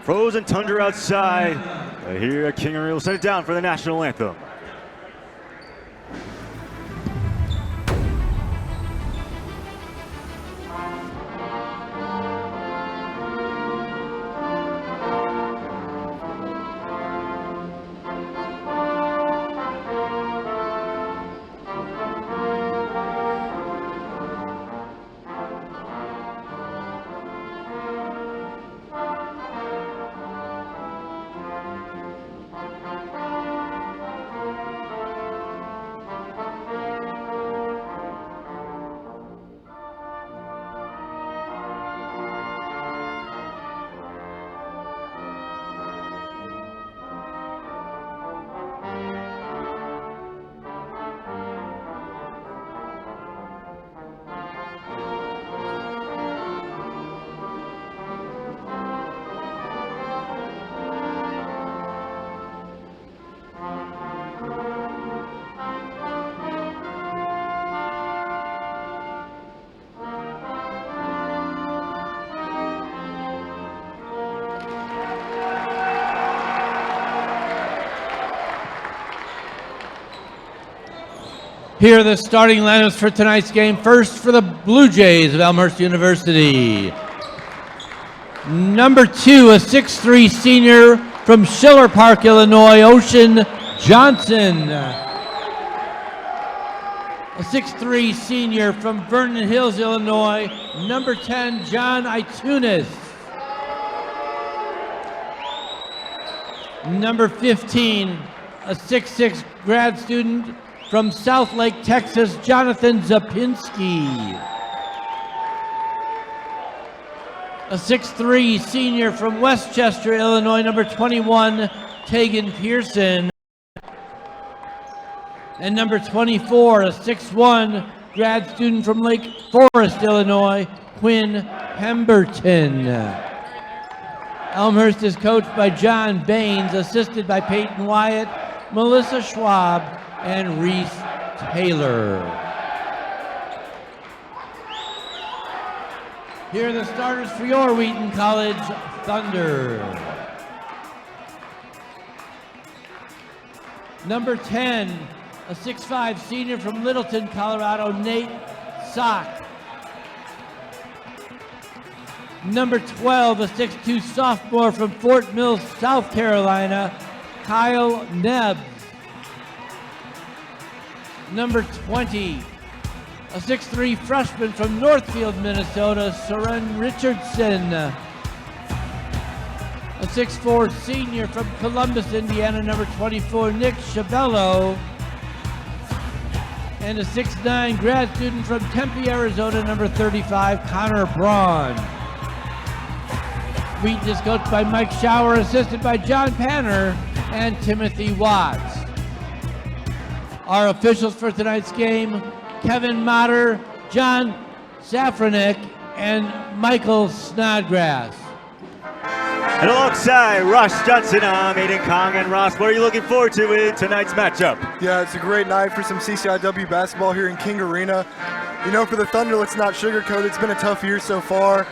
Frozen tundra outside. Here at King Arena will set it down for the national anthem. Here are the starting lineups for tonight's game. First for the Blue Jays of Elmhurst University. Number 2, a 6'3" senior from Schiller Park, Illinois, Ocean Johnson. A 6'3" senior from Vernon Hills, Illinois, number 10, John Itunis. Number 15, a 6'6" grad student from South Lake, Texas, Jonathan Zapinski. A 6'3" senior from Westchester, Illinois, number 21, Tegan Pearson. And number 24, a 6'1" grad student from Lake Forest, Illinois, Quinn Pemberton. Elmhurst is coached by John Baines, assisted by Peyton Wyatt, Melissa Schwab, and Reese Taylor. Here are the starters for your Wheaton College Thunder. Number 10, a 6'5" senior from Littleton, Colorado, Nate Sock. Number 12, a 6'2" sophomore from Fort Mill, South Carolina, Kyle Nebbs. Number 20, a 6'3" freshman from Northfield, Minnesota, Soren Richardson. A 6'4" senior from Columbus, Indiana, number 24, Nick Chavello. And a 6'9" grad student from Tempe, Arizona, number 35, Connor Braun. Wheaton is coached by Mike Schauer, assisted by John Panner and Timothy Watts. Our officials for tonight's game, Kevin Motter, John Safranek, and Michael Snodgrass. And alongside Ross Johnson, I'm Aiden Kong. And Ross, what are you looking forward to in tonight's matchup? Yeah, it's a great night for some CCIW basketball here in King Arena. You know, for the Thunder, let's not sugarcoat it. It's been a tough year so far,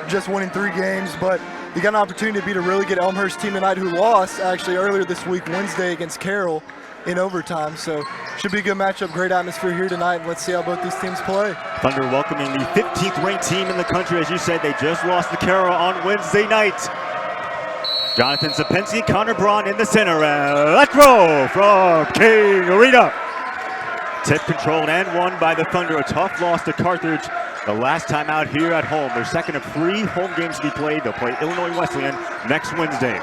just winning 3 games, but you got an opportunity to beat a really good Elmhurst team tonight who lost actually earlier this week, Wednesday, against Carroll in overtime. So should be a good matchup, great atmosphere here tonight, and let's see how both these teams play. Thunder welcoming the 15th ranked team in the country. As you said, they just lost to Carroll on Wednesday night. Jonathan Zapinski, Connor Braun in the center. Let's roll from King Arena. Tip controlled and won by the Thunder. A tough loss to Carthage the last time out here at home. Their second of 3 home games to be played. They'll play Illinois Wesleyan next Wednesday.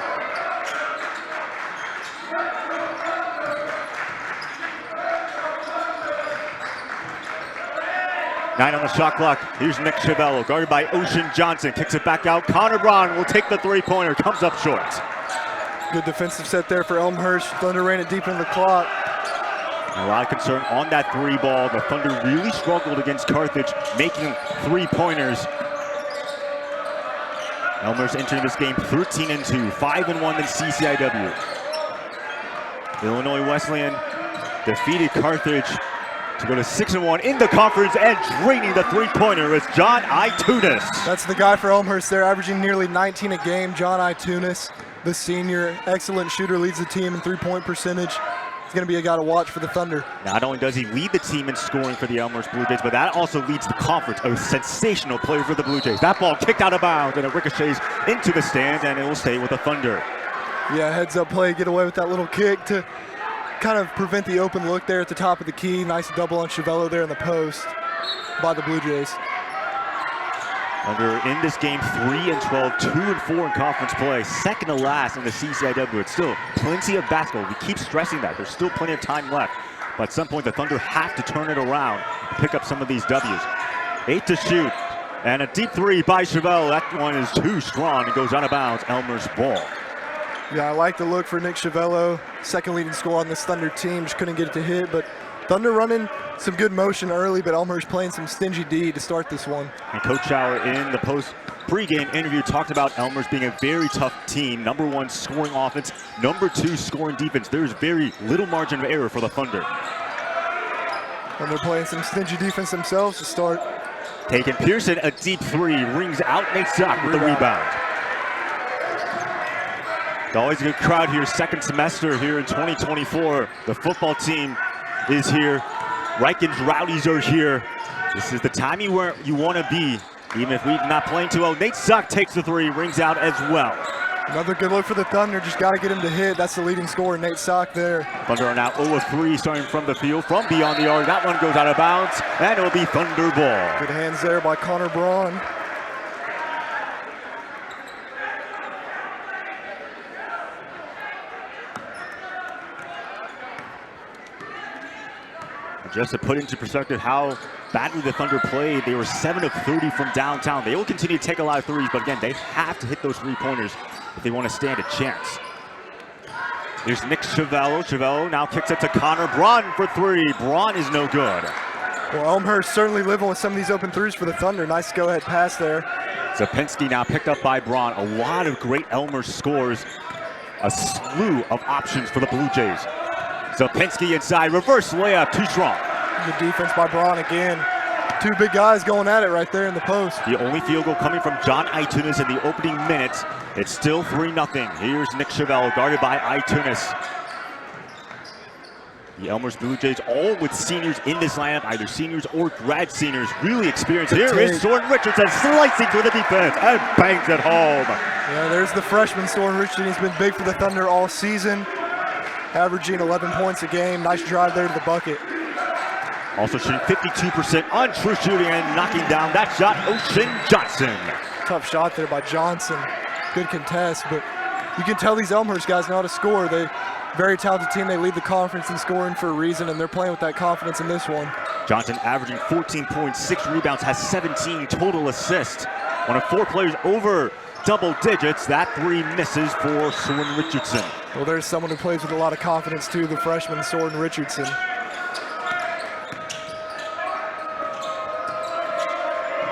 Nine on the shot clock. Here's Nick Chavello, guarded by Ocean Johnson. Kicks it back out. Connor Braun will take the 3-pointer. Comes up short. Good defensive set there for Elmhurst. Thunder ran it deep in the clock. A lot of concern on that 3 ball. The Thunder really struggled against Carthage, making 3-pointers. Elmhurst entering this game 13-2, 5-1 in CCIW. Illinois Wesleyan defeated Carthage to go to 6-1 in the conference, and draining the three-pointer is John Itunis. That's the guy for Elmhurst there, averaging nearly 19 a game. John Itunis, the senior, excellent shooter, leads the team in three-point percentage. He's going to be a guy to watch for the Thunder. Not only does he lead the team in scoring for the Elmhurst Blue Jays, but that also leads the conference. A sensational player for the Blue Jays. That ball kicked out of bounds, and it ricochets into the stands, and it will stay with the Thunder. Yeah, heads-up play, get away with that little kick to kind of prevent the open look there at the top of the key. Nice double on Chevello there in the post by the Blue Jays. Thunder in this game 3-12, 2-4 in conference play, second to last in the CCIW. It's still plenty of basketball. We keep stressing that. There's still plenty of time left. But at some point, the Thunder have to turn it around, pick up some of these W's. 8 to shoot, and a deep three by Chevello. That one is too strong and goes out of bounds. Elmhurst ball. Yeah, I like the look for Nick Chevello. Second leading scorer on this Thunder team. Just couldn't get it to hit, but Thunder running some good motion early, but Elmhurst playing some stingy D to start this one. And Coach Schauer in the pre-game interview talked about Elmhurst being a very tough team. #1 scoring offense, #2 scoring defense. There's very little margin of error for the Thunder. And they're playing some stingy defense themselves to start. Taking Pearson, a deep three, rings out Nate Sock with the rebound. It's always a good crowd here, second semester here in 2024. The football team is here. Riken's Rowdies are here. This is the time you want to be, even if we're not playing too well. Nate Sock takes the three, rings out as well. Another good look for the Thunder, just got to get him to hit. That's the leading scorer, Nate Sock there. Thunder are now 0 of 3 starting from the field, from beyond the arc. That one goes out of bounds, and it'll be Thunder ball. Good hands there by Connor Braun. Just to put into perspective how badly the Thunder played, they were 7 of 30 from downtown. They will continue to take a lot of threes, but again, they have to hit those three-pointers if they want to stand a chance. Here's Nick Chevello. Chevello now kicks it to Connor Braun for three. Braun is no good. Well, Elmhurst certainly living with some of these open threes for the Thunder. Nice go-ahead pass there. Zapinski now picked up by Braun. A lot of great Elmhurst scores. A slew of options for the Blue Jays. Zapinski inside, reverse layup, too strong. Good defense by Braun again. Two big guys going at it right there in the post. The only field goal coming from John Itunis in the opening minutes. It's still 3-0. Here's Nick Chevello, guarded by Itunis. The Elmhurst Blue Jays, all with seniors in this lineup, either seniors or grad seniors, really experienced. Here is Soren Richardson slicing through the defense and bangs it home. Yeah, there's the freshman Soren Richardson. He's been big for the Thunder all season, averaging 11 points a game. Nice drive there to the bucket. Also shooting 52% on true shooting and knocking down that shot, Ocean Johnson. Tough shot there by Johnson. Good contest, but you can tell these Elmhurst guys know how to score. They're a very talented team. They lead the conference in scoring for a reason, and they're playing with that confidence in this one. Johnson averaging 14.6 rebounds, has 17 total assists. One of 4 players over double digits. That three misses for Soren Richardson. Well, there's someone who plays with a lot of confidence too, the freshman Soren Richardson.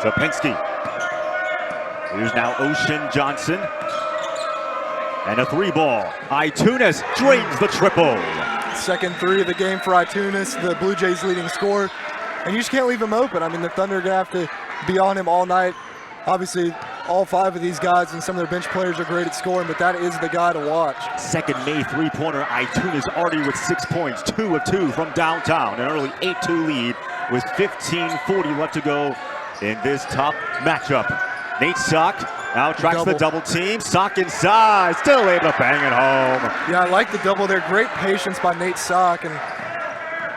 Zapinski. Here's now Ocean Johnson. And a 3-ball. Itunis drains the triple. Second three of the game for Itunis, the Blue Jays leading scorer. And you just can't leave him open. I mean, the Thunder are going to have to be on him all night. Obviously, all 5 of these guys and some of their bench players are great at scoring, but that is the guy to watch. Second made three-pointer. Itunis already with 6 points, 2 of 2 from downtown. An early 8-2 lead with 15:40 left to go in this top matchup. Nate Sock now tracks the double team. Sock inside, still able to bang it home. Yeah, I like the double there. Great patience by Nate Sock, and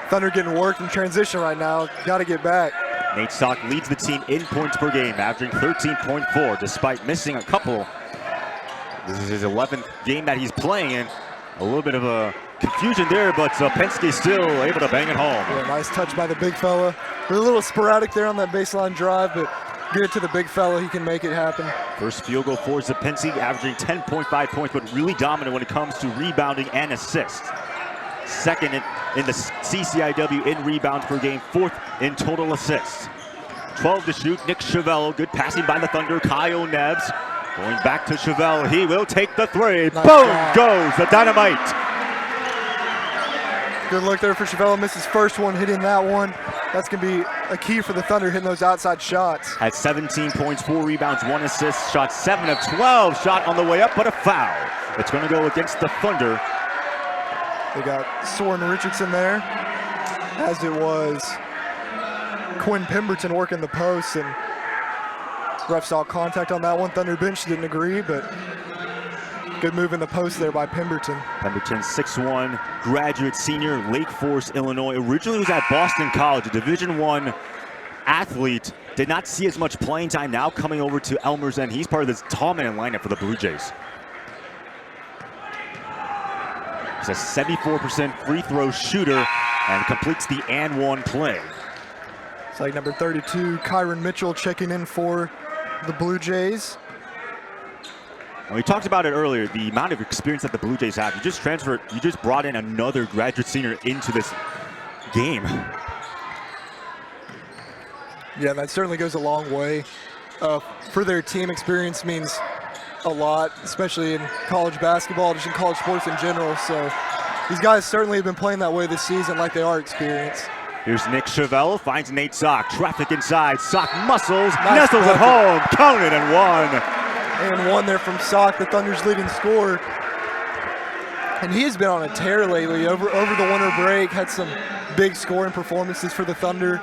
Thunder getting worked in transition right now. Got to get back. Nate Sock leads the team in points per game, averaging 13.4 despite missing a couple. This is his 11th game that he's playing in. A little bit of a confusion there, but Zapinski still able to bang it home. Yeah, nice touch by the big fella. A little sporadic there on that baseline drive, but get it to the big fella, he can make it happen. First field goal for Zapinski, averaging 10.5 points, but really dominant when it comes to rebounding and assists. Second in the CCIW in rebounds per game, 4th in total assists. 12 to shoot, Nick Chevello, good passing by the Thunder, Kyle Nebbs. Going back to Chevello, he will take the three. Nice Boom job. goes the dynamite. Good look there for Chevelle. Missed his first one, hitting that one. That's going to be a key for the Thunder, hitting those outside shots. Had 17 points, 4 rebounds, 1 assist, shot 7 of 12, shot on the way up, but a foul. It's going to go against the Thunder. They got Soren Richardson there, as it was Quinn Pemberton working the post, and ref saw contact on that one. Thunder bench didn't agree, but good move in the post there by Pemberton. Pemberton, 6'1", graduate senior, Lake Forest, Illinois. Originally was at Boston College, a Division I athlete. Did not see as much playing time. Now coming over to Elmhurst, and he's part of this dominant lineup for the Blue Jays. He's a 74% free throw shooter and completes the and one play. It's like number 32, Kyron Mitchell, checking in for the Blue Jays. And we talked about it earlier, the amount of experience that the Blue Jays have. You just brought in another graduate senior into this game. Yeah, that certainly goes a long way. For their team, experience means a lot, especially in college basketball, just in college sports in general. So these guys certainly have been playing that way this season, like they are experienced. Here's Nick Chevelle, finds Nate Sock, traffic inside, Sock muscles, Nice nestles at home, counted and one. And one there from Sock, the Thunder's leading scorer. And he has been on a tear lately. Over the winter break, had some big scoring performances for the Thunder.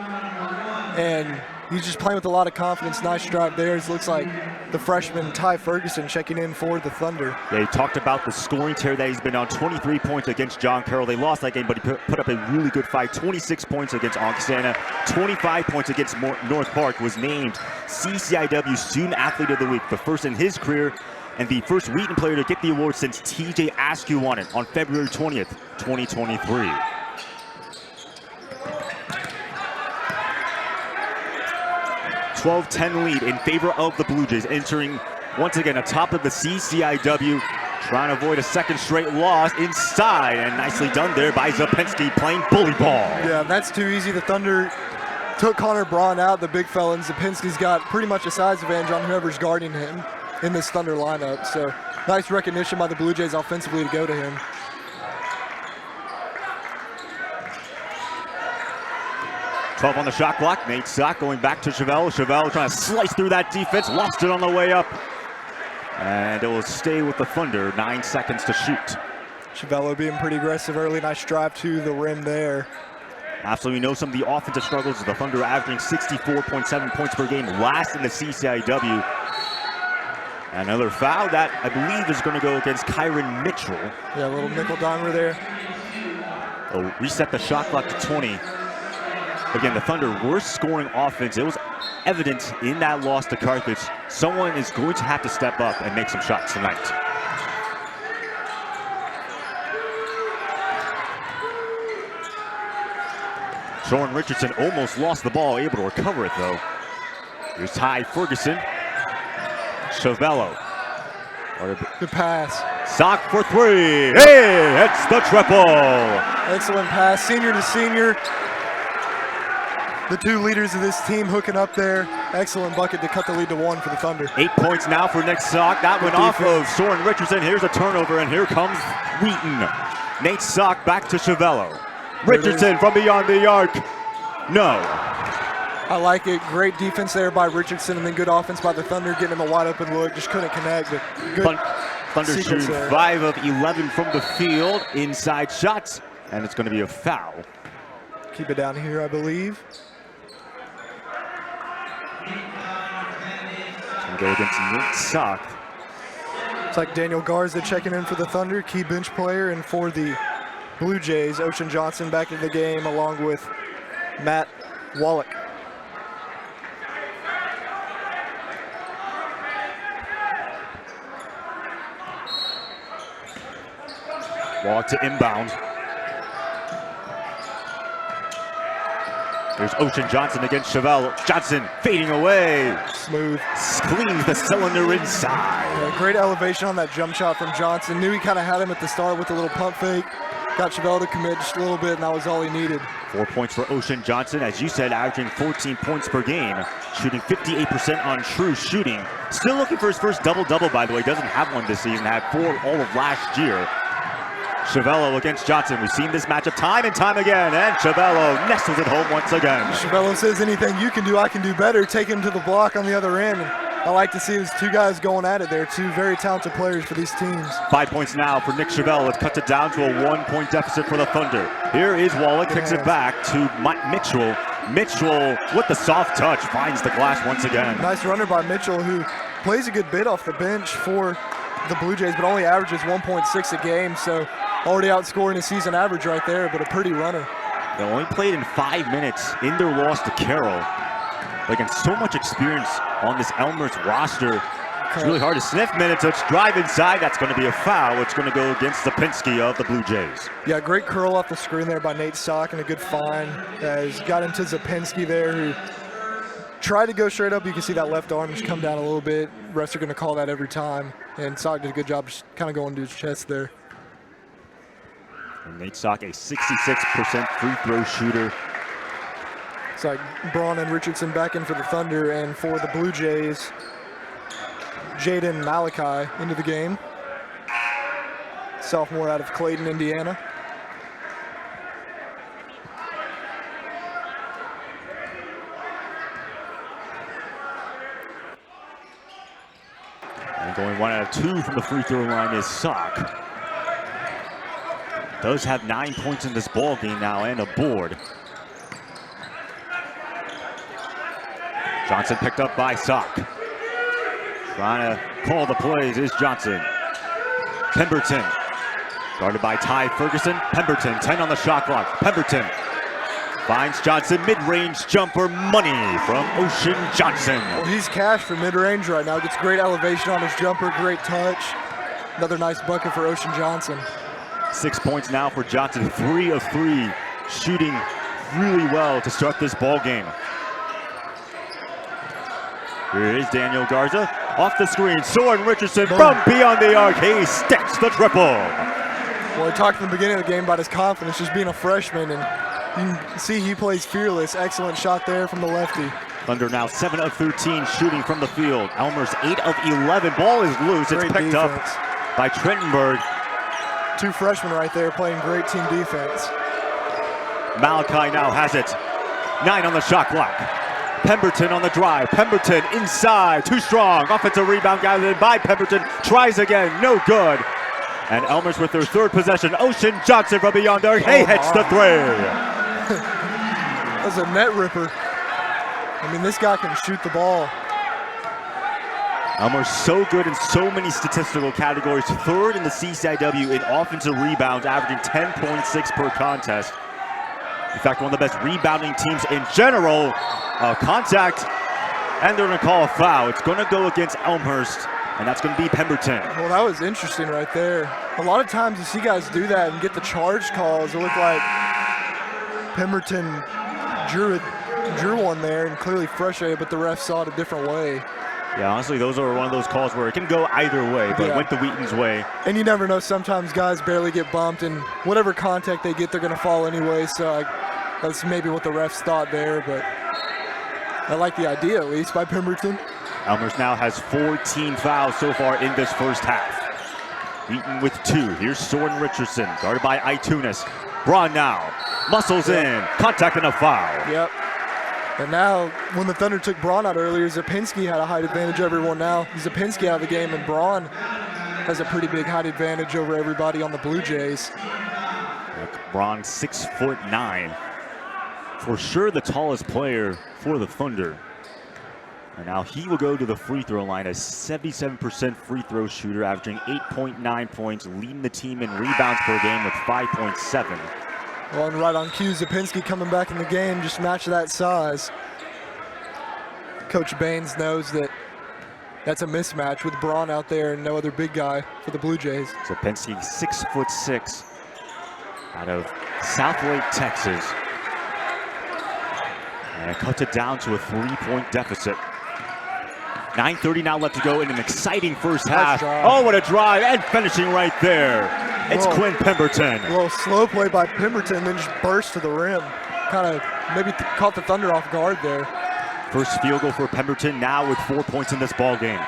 And he's just playing with a lot of confidence. Nice drive there. It looks like the freshman Ty Ferguson checking in for the Thunder. Yeah, he talked about the scoring tear that he's been on. 23 points against John Carroll. They lost that game, but he put up a really good fight. 26 points against Augustana. 25 points against North Park. Was named CCIW Student Athlete of the Week, the first in his career, and the first Wheaton player to get the award since TJ Askew won it on February 20th, 2023. (12-10) lead in favor of the Blue Jays, entering once again atop of the CCIW, trying to avoid a second straight loss inside, and nicely done there by Zapensky, playing bully ball. Yeah, that's too easy. The Thunder took Connor Braun out, the big fella, and Zapensky's got pretty much a size advantage on whoever's guarding him in this Thunder lineup. So nice recognition by the Blue Jays offensively to go to him. (12) on the shot clock. Nate Sock going back to Chevelle. Chevelle trying to slice through that defense, lost it on the way up. And it will stay with the Thunder, 9 seconds to shoot. Chevelle being pretty aggressive early. Nice drive to the rim there. Absolutely, we know some of the offensive struggles of the Thunder, averaging 64.7 points per game, last in the CCIW. Another foul that I believe is going to go against Kyron Mitchell. Yeah, a little nickel dimer there. They'll reset the shot clock to 20. Again, the Thunder worst scoring offense. It was evident in that loss to Carthage. Someone is going to have to step up and make some shots tonight. Soren Richardson almost lost the ball, able to recover it though. Here's Ty Ferguson. Chevelle. Good pass. Sock for three. Hey, it's the triple. Excellent pass, senior to senior. The two leaders of this team hooking up there. Excellent bucket to cut the lead to 1 for the Thunder. 8 points now for Nick Sock. That went off of Soren Richardson. Here's a turnover, and here comes Wheaton. Nate Sock back to Chevelle. Richardson from beyond the arc. No. I like it. Great defense there by Richardson, and then good offense by the Thunder, getting him a wide open look. Just couldn't connect, but good. Thunder shooting 5 of 11 from the field. Inside shots, and it's going to be a foul. Keep it down here, I believe. Go against Nate Sock. It's like Daniel Garza checking in for the Thunder, key bench player, and for the Blue Jays, Ocean Johnson back in the game along with Matt Wallach. Wallach to inbound. There's Ocean Johnson against Chevelle. Johnson fading away. Smooth. Cleans the cylinder inside. Yeah, great elevation on that jump shot from Johnson. Knew he kind of had him at the start with a little pump fake. Got Chevelle to commit just a little bit, and that was all he needed. 4 points for Ocean Johnson, as you said, averaging 14 points per game, shooting 58% on true shooting. Still looking for his first double-double, by the way. Doesn't have one this season. Had 4 all of last year. Chavello against Johnson. We've seen this matchup time and time again, and Chavello nestles it home once again. Chavello says, anything you can do, I can do better. Take him to the block on the other end. I like to see these two guys going at it there, two very talented players for these teams. 5 points now for Nick Chavello. It cuts it down to a 1-point deficit for the Thunder. Here is Wallach, kicks it back to Mitchell. Mitchell, with the soft touch, finds the glass once again. Nice runner by Mitchell, who plays a good bit off the bench for the Blue Jays, but only averages 1.6 a game, so already outscoring his season average right there, but a pretty runner. They only played in 5 minutes in their loss to Carroll. But again, so much experience on this Elmhurst roster. It's really hard to sniff minutes. It's drive inside. That's going to be a foul. It's going to go against Zapinski of the Blue Jays. Yeah, great curl off the screen there by Nate Sock, and a good find. He's got into Zapinski there, who tried to go straight up. You can see that left arm just come down a little bit. Refs are going to call that every time. And Sock did a good job just kind of going to his chest there. And Nate Sock, a 66% free throw shooter. It's like Braun and Richardson back in for the Thunder, and for the Blue Jays, Jaden Malachi into the game. Sophomore out of Clayton, Indiana. And going 1 out of 2 from the free throw line is Sock. Does have 9 points in this ball game now and a board. Johnson picked up by Sock. Trying to call the plays is Johnson. Pemberton, guarded by Ty Ferguson. Pemberton, 10 on the shot clock. Pemberton finds Johnson, mid-range jumper, money from Ocean Johnson. Well, he's cash for mid-range right now. Gets great elevation on his jumper, great touch. Another nice bucket for Ocean Johnson. 6 points now for Johnson, 3 of 3, shooting really well to start this ball game. Here is Daniel Garza, off the screen, Soren Richardson from beyond the arc, he stacks the triple. Well, he talked in the beginning of the game about his confidence, just being a freshman, and you can see he plays fearless. Excellent shot there from the lefty. Thunder now 7 of 13 shooting from the field. Elmhurst 8 of 11, ball is loose, it's picked up by Trentenberg. Two freshmen right there playing great team defense. Malachi now has it, 9 on the shot clock. Pemberton on the drive. Pemberton inside, too strong. Offensive rebound gathered by Pemberton. Tries again, no good. And Elmhurst with their 3rd possession. Ocean Johnson from beyond there. He hits the 3. That's a net ripper. I mean, this guy can shoot the ball. Elmhurst so good in so many statistical categories. 3rd in the CCIW in offensive rebounds, averaging 10.6 per contest. In fact, one of the best rebounding teams in general. Contact, and they're going to call a foul. It's going to go against Elmhurst, and that's going to be Pemberton. Well, that was interesting right there. A lot of times you see guys do that and get the charge calls. It looked like Pemberton drew one there and clearly frustrated, but the ref saw it a different way. Yeah, honestly, those are one of those calls where it can go either way, but it went the Wheaton's way. And you never know. Sometimes guys barely get bumped, and whatever contact they get, they're going to fall anyway. So that's maybe what the refs thought there, but I like the idea, at least, by Pemberton. Elmhurst now has 14 fouls so far in this first half. Wheaton with 2. Here's Soren Richardson, guarded by Itunis. Braun now, muscles in, contact and a foul. Yep. And now, when the Thunder took Braun out earlier, Zapinski had a height advantage over everyone now. Zapinski out of the game, and Braun has a pretty big height advantage over everybody on the Blue Jays. Braun 6'9". For sure the tallest player for the Thunder. And now he will go to the free throw line, a 77% free throw shooter, averaging 8.9 points, leading the team in rebounds per game with 5.7. Well, and right on cue, Zapinski coming back in the game, just match that size. Coach Baines knows that that's a mismatch with Braun out there and no other big guy for the Blue Jays. Zapinski, 6'6", out of Southlake, Texas. And it cuts it down to a 3-point deficit. 9:30 now left to go in an exciting first half. Oh, what a drive, and finishing right there. It's Quinn Pemberton. A little slow play by Pemberton, then just burst to the rim. Kind of maybe caught the Thunder off guard there. First field goal for Pemberton, now with 4 points in this ball game.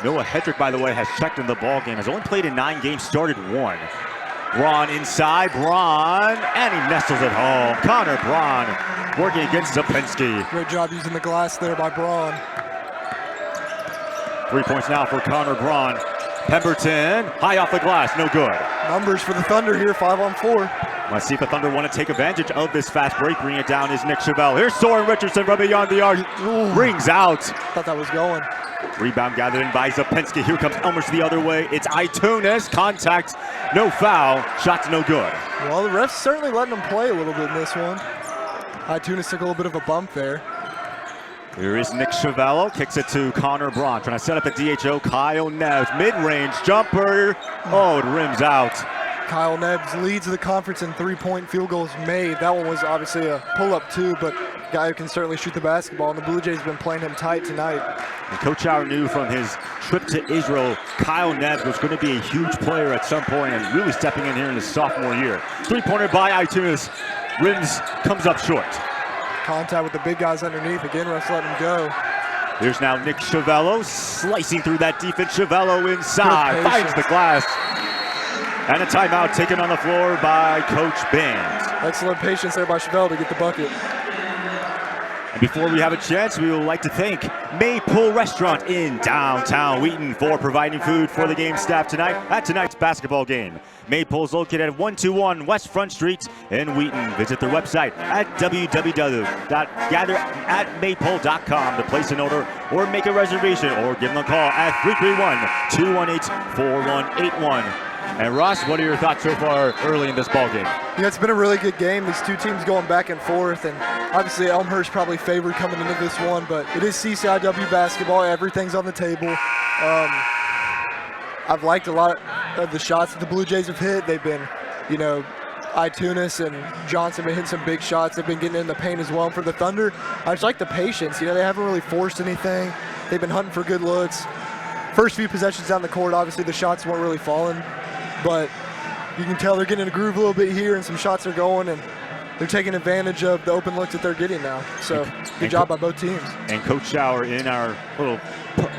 Noah Hedrick, by the way, has checked in the ball game. Has only played in 9 games, started 1. Braun inside, Braun, and he nestles it home. Connor Braun working against Zapinski. Great job using the glass there by Braun. 3 points now for Connor Braun. Pemberton, high off the glass, no good. Numbers for the Thunder here, 5 on 4. Let's see if the Thunder want to take advantage of this fast break. Bring it down is Nick Chevelle. Here's Soren Richardson from beyond the arc. Rings out. Thought that was going. Rebound gathered in by Zapinski. Here comes Elmhurst the other way. It's Itunes. Contact, no foul. Shots no good. Well, the refs certainly letting them play a little bit in this one. Itunes took a little bit of a bump there. Here is Nick Chevelle. Kicks it to Connor Braun. Trying to set up a DHO. Kyle Neves. Mid-range jumper. Oh, it rims out. Kyle Neves leads the conference in 3-point field goals made. That one was obviously a pull-up too, but a guy who can certainly shoot the basketball, and the Blue Jays have been playing him tight tonight. And Coach Auer knew from his trip to Israel, Kyle Neves was going to be a huge player at some point and really stepping in here in his sophomore year. 3-pointer by Itunes. Rims comes up short. Contact with the big guys underneath. Again, refs letting him go. Here's now Nick Chevelle slicing through that defense. Chevelle inside, finds the glass. And a timeout taken on the floor by Coach Bands. Excellent patience there by Chevelle to get the bucket. And before we have a chance, we would like to thank Maypole Restaurant in downtown Wheaton for providing food for the game staff tonight at tonight's basketball game. Maypole is located at 121 West Front Street in Wheaton. Visit their website at www.gatheratmaypole.com to place an order or make a reservation, or give them a call at 331-218-4181. And Ross, what are your thoughts so far early in this ball game? Yeah, it's been a really good game. These two teams going back and forth, and obviously Elmhurst probably favored coming into this one, but it is CCIW basketball. Everything's on the table. I've liked a lot of the shots that the Blue Jays have hit. They've been, Itunes and Johnson have been hitting some big shots. They've been getting in the paint as well. And for the Thunder, I just like the patience. They haven't really forced anything. They've been hunting for good looks. First few possessions down the court, obviously the shots weren't really falling, but you can tell they're getting in a groove a little bit here, and some shots are going, and they're taking advantage of the open looks that they're getting now. So good job by both teams. And Coach Auer, in our little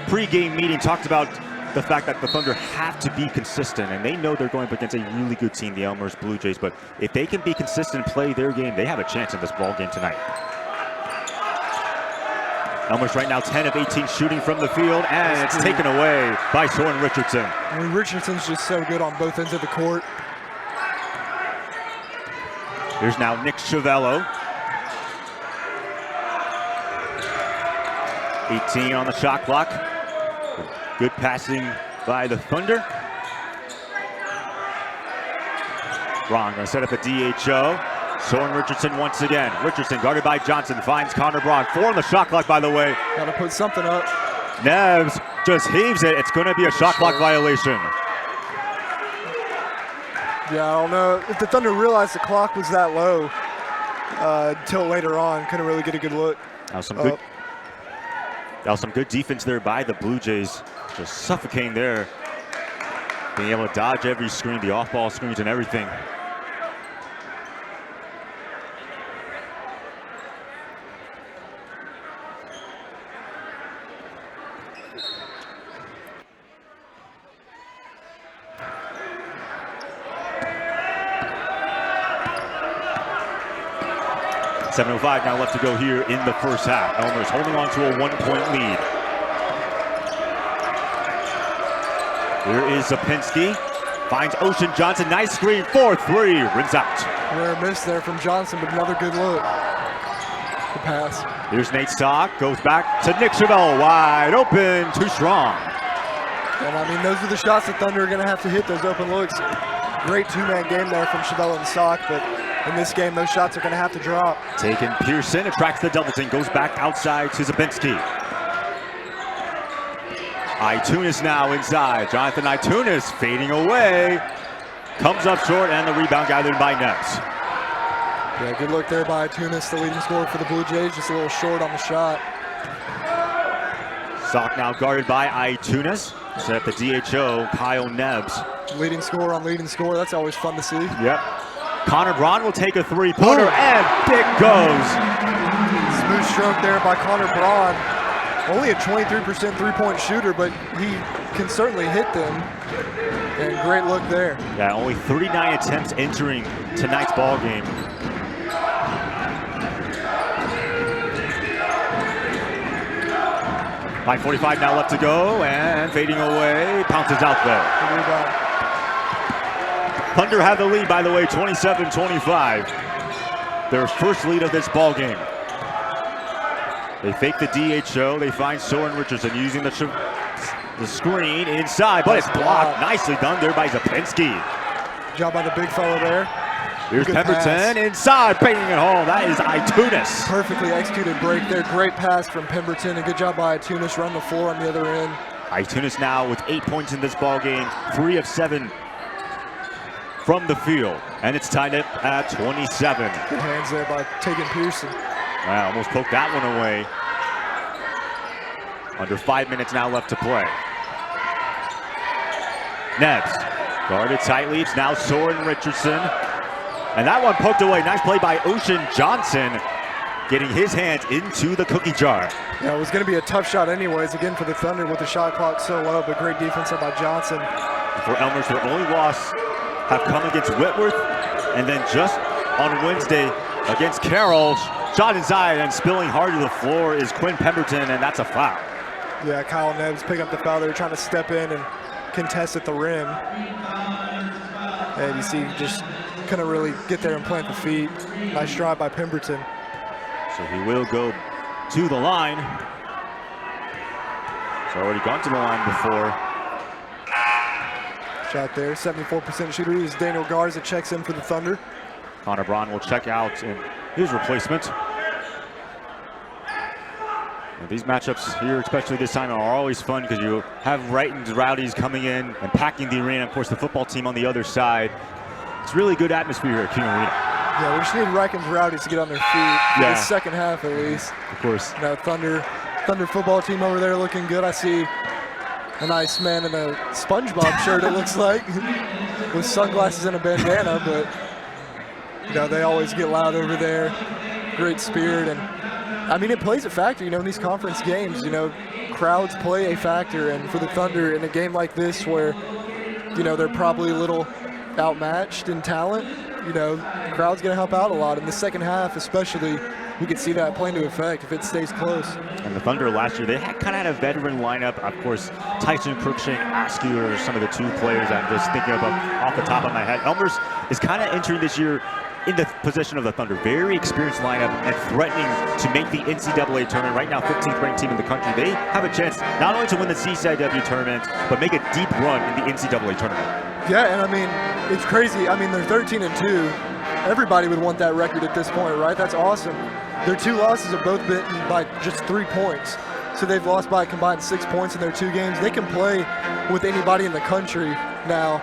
pre-game meeting, talked about the fact that the Thunder have to be consistent, and they know they're going up against a really good team, the Elmhurst Blue Jays, but if they can be consistent and play their game, they have a chance in this ball game tonight. Elmhurst right now 10 of 18 shooting from the field, and it's taken away by Soren Richardson. I mean, Richardson's just so good on both ends of the court. Here's now Nick Chevelle. 18 on the shot clock. Good passing by the Thunder. Braun going to set up a DHO. Soren Richardson once again. Richardson guarded by Johnson, finds Connor Braun. 4 on the shot clock, by the way. Got to put something up. Neves just heaves it. It's going to be a shot clock violation. Yeah, I don't know if the Thunder realized the clock was that low until later on. Couldn't really get a good look. That was some good defense there by the Blue Jays. Just suffocating there. Being able to dodge every screen, the off-ball screens and everything. .705 now left to go here in the first half. Elmhurst holding on to a 1-point lead. Here is Zapinski. Finds Ocean Johnson. Nice screen. 4-3. Rims out. Rare miss there from Johnson, but another good look. The pass. Here's Nate Stock. Goes back to Nick Chevelle. Wide open. Too strong. And I mean, those are the shots the Thunder are going to have to hit, those open looks. Great two-man game there from Chevelle and Stock, but in this game, those shots are going to have to drop. Taken Pearson, attracts the Doubleton, goes back outside to Zapinski. Itunes now inside. Jonathan Itunes fading away. Comes up short, and the rebound gathered by Neves. Yeah, good look there by Itunes, the leading scorer for the Blue Jays, just a little short on the shot. Sock now guarded by Itunes. Set up the DHO, Kyle Neves. Leading scorer on leading scorer, that's always fun to see. Yep. Connor Braun will take a three-pointer, and it goes. Smooth stroke there by Connor Braun. only a 23% three-point shooter, but he can certainly hit them. And great look there. Yeah, only 39 attempts entering tonight's ball game. .45 now left to go, and fading away, pounces out there. Thunder have the lead, by the way, 27-25. Their first lead of this ball game. They fake the DHO. They find Soren Richardson using the screen inside, but it's blocked. Nicely done there by Zapinski. Good job by the big fellow there. Here's Pemberton inside, banging it home. That is Itunis. Perfectly executed break there. Great pass from Pemberton, and good job by Itunis running the floor on the other end. Itunis now with 8 points in this ball game, 3 of 7 from the field, and it's tied up at 27. Good hands there by Tegan Pearson. Wow, almost poked that one away. Under 5 minutes now left to play. Nebbs guarded tightly. It's now Soren Richardson. And that one poked away. Nice play by Ocean Johnson, getting his hands into the cookie jar. Yeah, it was going to be a tough shot anyways, again for the Thunder with the shot clock so low, but great defense by Johnson. For Elmhurst, their only loss have come against Whitworth, and then just on Wednesday against Carroll. Shot inside and spilling hard to the floor is Quinn Pemberton, and that's a foul. Yeah, Kyle Nebbs picking up the foul there, trying to step in and contest at the rim. And you see, just couldn't really get there and plant the feet. Nice drive by Pemberton. So he will go to the line. He's already gone to the line before. Shot there, 74% shooter is Daniel Garza, checks in for the Thunder. Connor Braun will check out in his replacement. And these matchups here, especially this time, are always fun because you have Wrighton's Rowdies coming in and packing the arena. Of course, the football team on the other side. It's really good atmosphere here at King Arena. Yeah, we just need Wrighton's Rowdies to get on their feet for the second half at least. Of course. Now Thunder football team over there looking good. I see a nice man in a SpongeBob shirt, it looks like, with sunglasses and a bandana, but you know, they always get loud over there. Great spirit, and I mean, it plays a factor, you know, in these conference games. You know, crowds play a factor, and for the Thunder in a game like this where, you know, they're probably a little outmatched in talent, you know, the crowd's going to help out a lot. In the second half, especially, we could see that play into effect if it stays close. And the Thunder last year, they kind of had a veteran lineup. Of course, Tyson Cruikshank, Askew are some of the two players I'm just thinking of off the top of my head. Elmhurst is kind of entering this year in the position of the Thunder. Very experienced lineup and threatening to make the NCAA tournament. Right now, 15th ranked team in the country. They have a chance not only to win the CCIW tournament, but make a deep run in the NCAA tournament. Yeah, and I mean, it's crazy. I mean, they're 13-2. Everybody would want that record at this point, right? That's awesome. Their two losses have both been by just 3 points. So they've lost by a combined 6 points in their 2 games. They can play with anybody in the country. Now,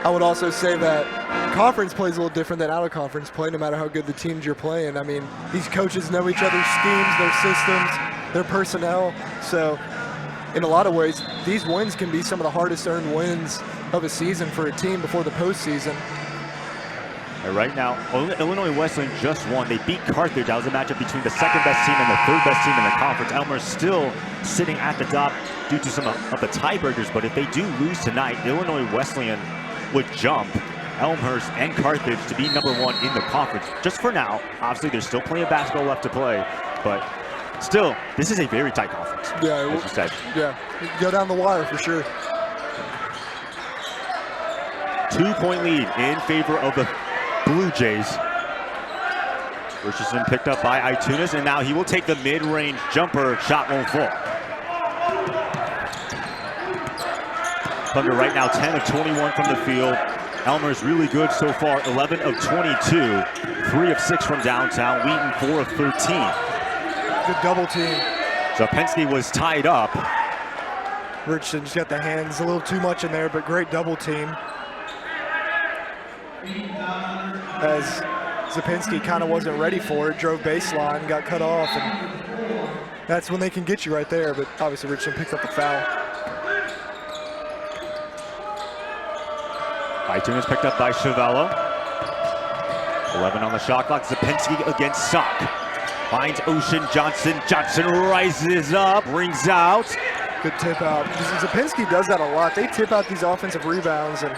I would also say that conference play is a little different than out-of-conference play, no matter how good the teams you're playing. I mean, these coaches know each other's schemes, their systems, their personnel. So in a lot of ways, these wins can be some of the hardest earned wins of a season for a team before the postseason. And right now, Illinois Wesleyan just won. They beat Carthage. That was a matchup between the second-best team and the third-best team in the conference. Elmhurst still sitting at the top due to some of the tiebreakers, but if they do lose tonight, Illinois Wesleyan would jump Elmhurst and Carthage to be #1 in the conference. Just for now. Obviously, there's still plenty of basketball left to play, but still, this is a very tight conference. Yeah, as you said. Yeah, go down the wire for sure. 2-point lead in favor of the Blue Jays. Richardson picked up by Itunis, and now he will take the mid-range jumper. Shot won't fall. Thunder right now 10 of 21 from the field. Elmer's really good so far, 11 of 22, 3 of 6 from downtown. Wheaton 4 of 13. Good double team. Zapinski was tied up. Richardson's got the hands a little too much in there, but great double team. As Zapinski kind of wasn't ready for it, drove baseline, got cut off, and that's when they can get you right there, but obviously Richardson picks up the foul. Itunis picked up by Chavello. 11 on the shot clock. Zapinski against Sock. Finds Ocean Johnson. Johnson rises up, rings out. Good tip out. Zapinski does that a lot. They tip out these offensive rebounds, and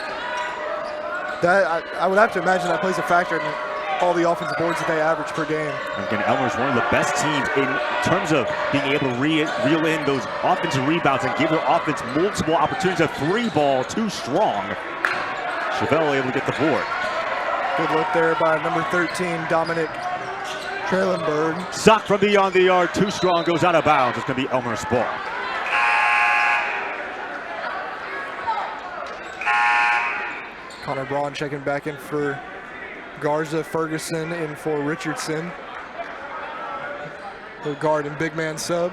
that I would have to imagine that plays a factor in all the offensive boards that they average per game. Again, Elmhurst, one of the best teams in terms of being able to reel in those offensive rebounds and give their offense multiple opportunities. A three ball, too strong. Chevelle able to get the board. Good look there by number 13, Dominic Trailenberg. Sock from beyond the yard, too strong, goes out of bounds. It's going to be Elmhurst ball. Connor Braun checking back in for Garza, Ferguson in for Richardson. The guard and big man sub.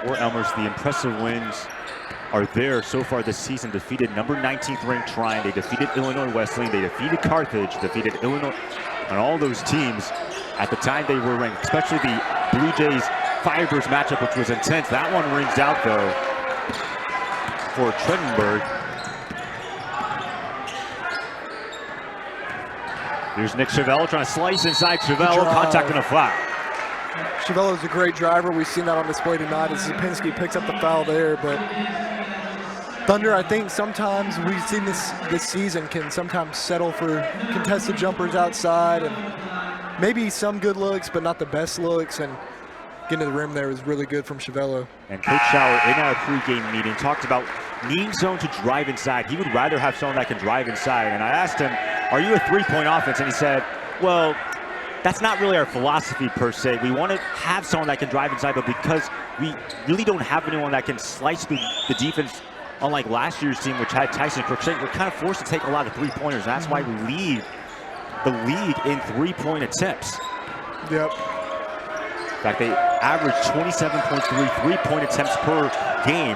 For Elmhurst, the impressive wins are there so far this season. Defeated number 19th ranked Tryon. They defeated Illinois Wesleyan. They defeated Carthage, defeated Illinois, and all those teams at the time they were ranked, especially the Blue Jays Firebirds matchup, which was intense. That one rings out though for Trendenberg. Here's Nick Chevelle trying to slice inside Chevelle, contact and a foul. Chevelle's a great driver. We've seen that on display tonight as Zapinski picks up the foul there, but Thunder, I think sometimes we've seen this season can sometimes settle for contested jumpers outside and maybe some good looks, but not the best looks, and getting to the rim there was really good from Chevelle. And Coach Schauer in our pregame meeting talked about needing someone to drive inside. He would rather have someone that can drive inside. And I asked him, are you a three-point offense? And he said, well, that's not really our philosophy per se. We want to have someone that can drive inside, but because we really don't have anyone that can slice through the defense, unlike last year's team, which had Tyson Crookshank, we're kind of forced to take a lot of three-pointers. That's why we lead the league in three-point attempts. Yep. In fact, they average 27.3 three-point attempts per game.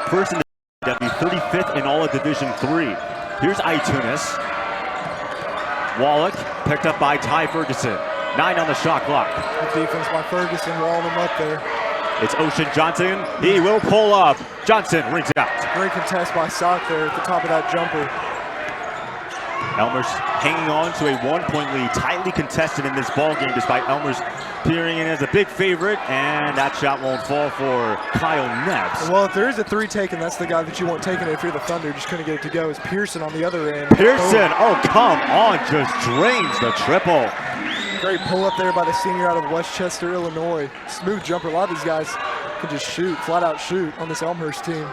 First in the W, 35th in all of Division III. Here's Itunis. Wallach picked up by Ty Ferguson. 9 on the shot clock. Good defense by Ferguson, walling him up there. It's Ocean Johnson. He will pull up. Johnson rings it out. Great contest by Sock there at the top of that jumper. Elmhurst hanging on to a 1-point lead, tightly contested in this ball game, despite Elmhurst appearing in as a big favorite, and that shot won't fall for Kyle Nebbs. Well, if there is a three taken, that's the guy that you want taking it if you're the Thunder. Just couldn't get it to go. Is Pearson on the other end. Pearson, oh come on, just drains the triple. Great pull up there by the senior out of Westchester, Illinois. Smooth jumper. A lot of these guys can just shoot, flat out shoot on this Elmhurst team.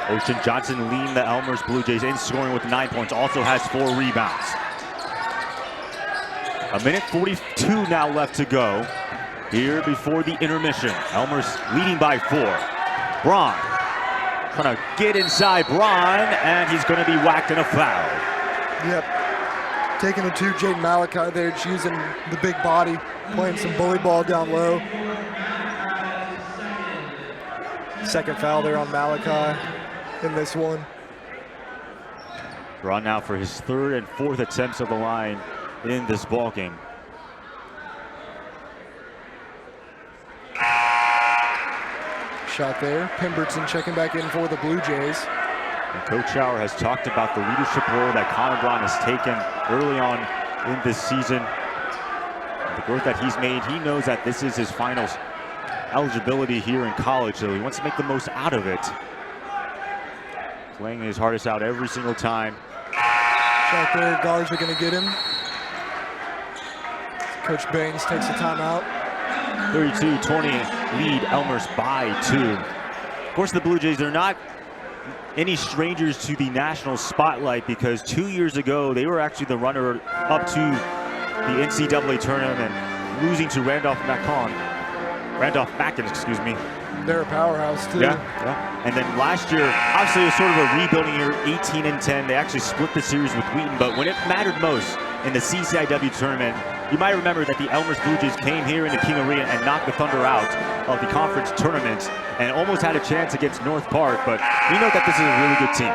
Ocean Johnson leading the Elmhurst Blue Jays in scoring with 9 points, also has 4 rebounds. 1:42 now left to go here before the intermission. Elmhurst leading by 4. Braun trying to get inside Braun, and he's going to be whacked in a foul. Yep. Taking it to Jaden Malachi there, just using the big body, playing some bully ball down low. Second foul there on Malachi in this one. Braun now for his 3rd and 4th attempts of the line in this ball game. Shot there. Pemberton checking back in for the Blue Jays. And Coach Schauer has talked about the leadership role that Connor Braun has taken early on in this season. The growth that he's made, he knows that this is his final eligibility here in college, so he wants to make the most out of it. Playing his hardest out every single time. Shot there, guards are going to get him. Coach Baines takes the timeout. 32-20, lead Elmhurst by 2. Of course, the Blue Jays are not any strangers to the national spotlight, because 2 years ago, they were actually the runner-up to the NCAA tournament, losing to Randolph Mackin, excuse me. They're a powerhouse too. Yeah. And then last year, obviously it was sort of a rebuilding year, 18-10. They actually split the series with Wheaton, but when it mattered most in the CCIW tournament, you might remember that the Elmhurst Blue Jays came here into King Arena and knocked the Thunder out of the conference tournament and almost had a chance against North Park, but we know that this is a really good team.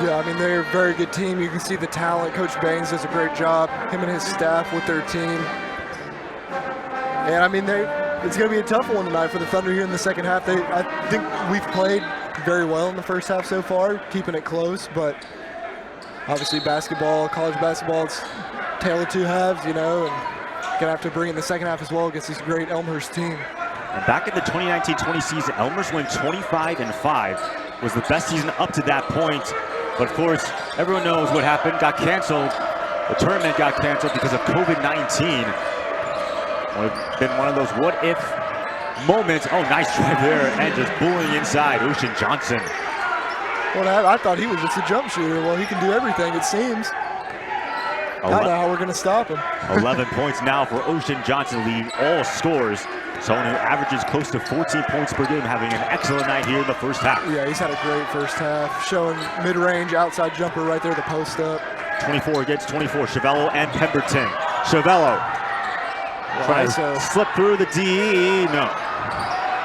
Yeah, I mean, they're a very good team. You can see the talent. Coach Baines does a great job, him and his staff with their team. And I mean, it's going to be a tough one tonight for the Thunder here in the second half. I think we've played very well in the first half so far, keeping it close, but obviously basketball, college basketball, it's tale of two halves, and gonna have to bring in the second half as well against this great Elmhurst team. And back in the 2019-20 season, Elmhurst went 25-5. Was the best season up to that point. But of course, everyone knows what happened. Got canceled. The tournament got canceled because of COVID-19. Would have been one of those what-if moments. Oh, nice drive there, and just bullying inside. Ocean Johnson. Well, I thought he was just a jump shooter. Well, he can do everything, it seems. I don't know how we're going to stop him. 11 points now for Ocean Johnson, leading all scores. Someone who averages close to 14 points per game, having an excellent night here in the first half. Yeah, he's had a great first half, showing mid-range outside jumper right there, the post up. 24 against 24, Chevello and Pemberton. Chevello trying to slip through the D. No.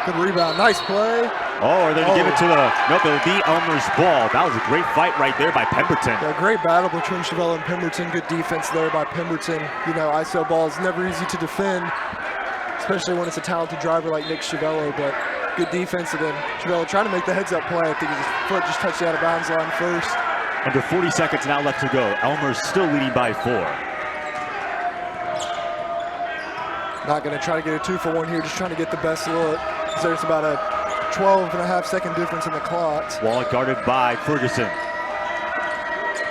Good rebound, nice play. Oh, are they going to give it to nope, it'll be Elmer's ball. That was a great fight right there by Pemberton. Yeah, great battle between Chevello and Pemberton. Good defense there by Pemberton. ISO ball is never easy to defend, especially when it's a talented driver like Nick Chevello, but good defense. And then Chevello trying to make the heads-up play. I think his foot just touched the out-of-bounds line first. Under 40 seconds now left to go. Elmhurst still leading by 4. Not going to try to get a 2-for-1 here, just trying to get the best look. There's about a 12.5-second difference in the clock. Wallet guarded by Ferguson.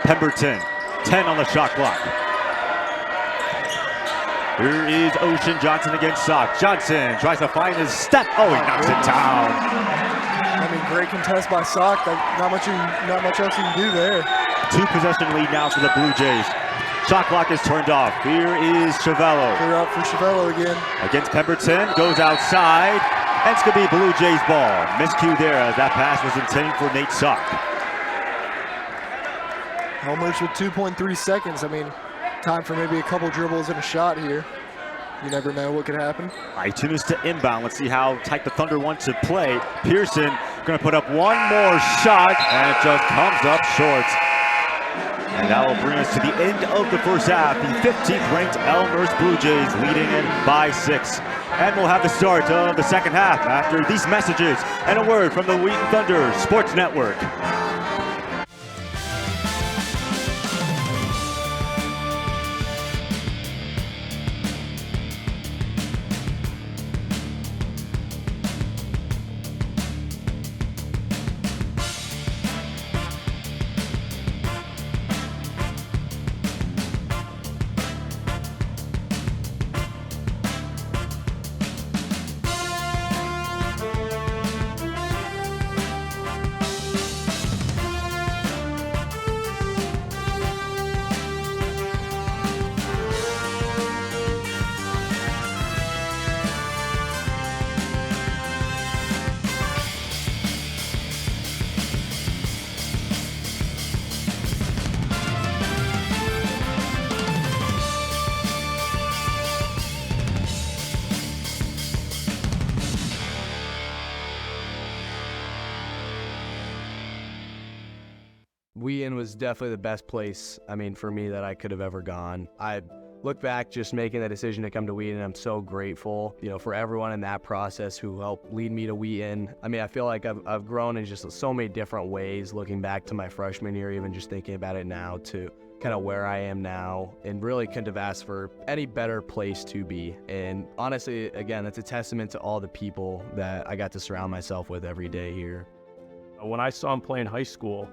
Pemberton, 10 on the shot clock. Here is Ocean Johnson against Sock. Johnson tries to find his step. Oh, he knocks it down. Great contest by Sock. Not much else you can do there. 2-possession lead now for the Blue Jays. Shot clock is turned off. Here is Chevello. Clear out for Chevello again. Against Pemberton, goes outside. And it's going to be Blue Jays ball. Miscue there as that pass was intended for Nate Sock. Elmhurst with 2.3 seconds. Time for maybe a couple dribbles and a shot here. You never know what could happen. Itunes to inbound. Let's see how tight the Thunder want to play. Pearson going to put up one more shot, and it just comes up short. And that will bring us to the end of the first half. The 15th ranked Elmhurst Blue Jays leading it by 6. And we'll have the start of the second half after these messages and a word from the Wheaton Thunder Sports Network. Wheaton was definitely the best place, for me that I could have ever gone. I look back just making the decision to come to Wheaton. I'm so grateful, for everyone in that process who helped lead me to Wheaton. I feel like I've grown in just so many different ways looking back to my freshman year, even just thinking about it now to kind of where I am now, and really couldn't have asked for any better place to be. And honestly, again, it's a testament to all the people that I got to surround myself with every day here. When I saw him play in high school,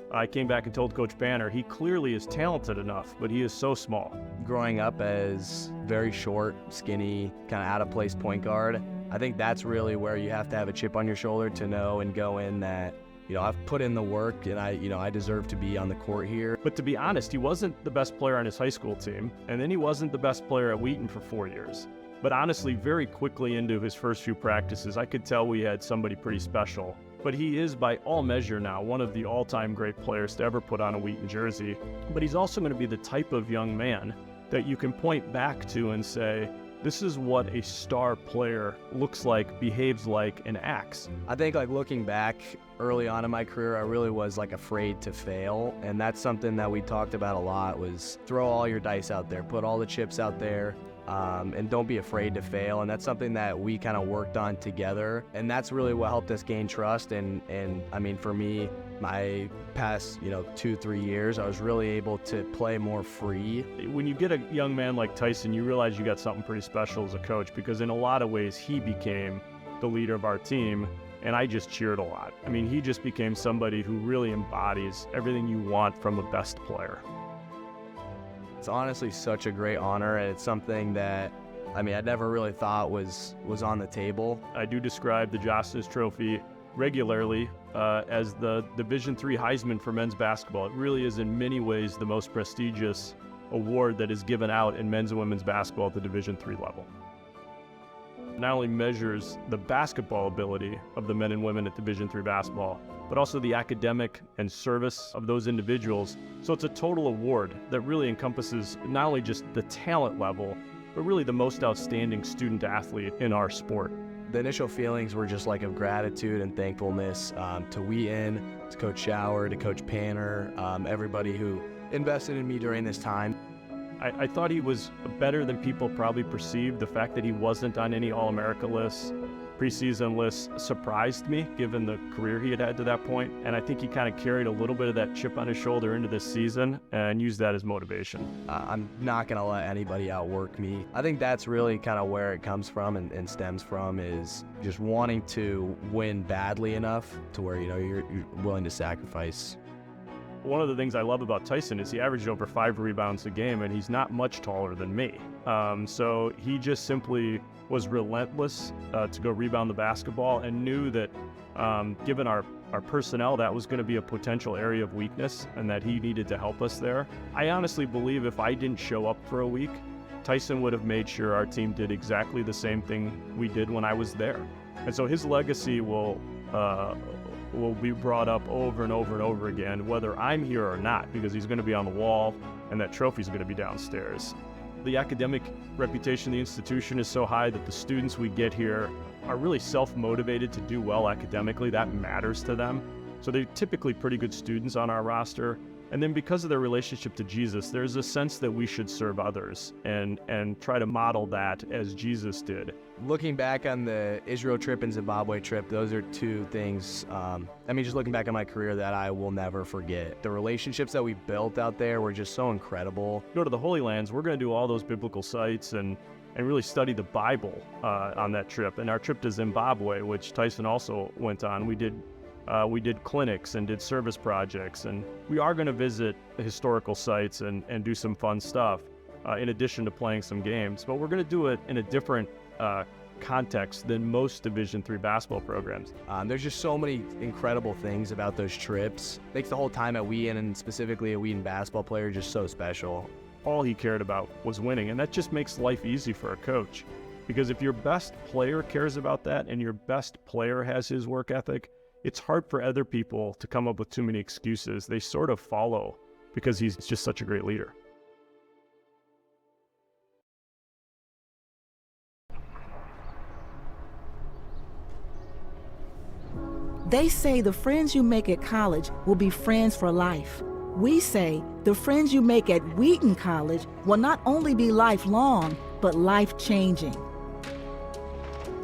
I came back and told Coach Banner, he clearly is talented enough, but he is so small. Growing up as very short, skinny, kind of out-of-place point guard, I think that's really where you have to have a chip on your shoulder to know and go in that, I've put in the work and I deserve to be on the court here. But to be honest, he wasn't the best player on his high school team, and then he wasn't the best player at Wheaton for 4 years. But honestly, very quickly into his first few practices, I could tell we had somebody pretty special. But he is, by all measure now, one of the all-time great players to ever put on a Wheaton jersey. But he's also going to be the type of young man that you can point back to and say, this is what a star player looks like, behaves like, and acts. I think looking back early on in my career, I really was afraid to fail. And that's something that we talked about a lot, was throw all your dice out there, put all the chips out there, and don't be afraid to fail. And that's something that we kind of worked on together. And that's really what helped us gain trust. And I mean, for me, my past, 2-3 years, I was really able to play more free. When you get a young man like Tyson, you realize you got something pretty special as a coach, because in a lot of ways, he became the leader of our team. And I just cheered a lot. I mean, he just became somebody who really embodies everything you want from a best player. It's honestly such a great honor, and it's something that, I never really thought was on the table. I do describe the Justice Trophy regularly as the Division III Heisman for men's basketball. It really is in many ways the most prestigious award that is given out in men's and women's basketball at the Division III level. Not only measures the basketball ability of the men and women at Division III basketball, but also the academic and service of those individuals. So it's a total award that really encompasses not only just the talent level, but really the most outstanding student athlete in our sport. The initial feelings were just like of gratitude and thankfulness to Wheaton, to Coach Shower, to Coach Panner, everybody who invested in me during this time. I thought he was better than people probably perceived. The fact that he wasn't on any All-America lists, preseason lists, surprised me given the career he had had to that point. And I think he kind of carried a little bit of that chip on his shoulder into this season and used that as motivation. I'm not going to let anybody outwork me. I think that's really kind of where it comes from and stems from, is just wanting to win badly enough to where, you're willing to sacrifice. One of the things I love about Tyson is he averaged over 5 rebounds a game, and he's not much taller than me. So he just simply was relentless to go rebound the basketball, and knew that given our personnel, that was going to be a potential area of weakness and that he needed to help us there. I honestly believe if I didn't show up for a week, Tyson would have made sure our team did exactly the same thing we did when I was there. And so his legacy will be brought up over and over and over again, whether I'm here or not, because he's going to be on the wall and that trophy's going to be downstairs. The academic reputation of the institution is so high that the students we get here are really self-motivated to do well academically. That matters to them. So they're typically pretty good students on our roster. And then because of their relationship to Jesus, there's a sense that we should serve others and try to model that as Jesus did. Looking back on the Israel trip and Zimbabwe trip, those are two things, just looking back on my career, that I will never forget. The relationships that we built out there were just so incredible. Go to the Holy Lands, we're going to do all those biblical sites and really study the Bible on that trip. And our trip to Zimbabwe, which Tyson also went on, we did clinics and did service projects, and we are going to visit historical sites and do some fun stuff in addition to playing some games. But we're going to do it in a different context than most Division III basketball programs. There's just so many incredible things about those trips. Makes the whole time at Wheaton, and specifically a Wheaton basketball player, just so special. All he cared about was winning, and that just makes life easy for a coach. Because if your best player cares about that and your best player has his work ethic, it's hard for other people to come up with too many excuses. They sort of follow because he's just such a great leader. They say the friends you make at college will be friends for life. We say the friends you make at Wheaton College will not only be lifelong, but life-changing.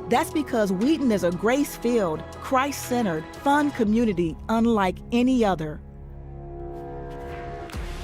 That's because Wheaton is a grace-filled, Christ-centered, fun community unlike any other.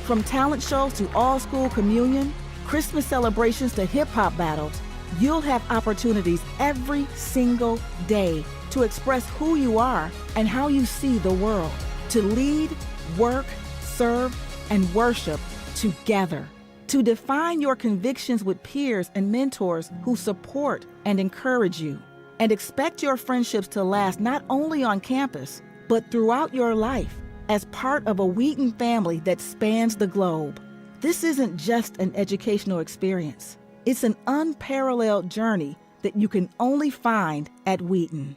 From talent shows to all-school communion, Christmas celebrations to hip-hop battles, you'll have opportunities every single day to express who you are and how you see the world, to lead, work, serve, and worship together, to define your convictions with peers and mentors who support and encourage you, and expect your friendships to last not only on campus, but throughout your life as part of a Wheaton family that spans the globe. This isn't just an educational experience. It's an unparalleled journey that you can only find at Wheaton.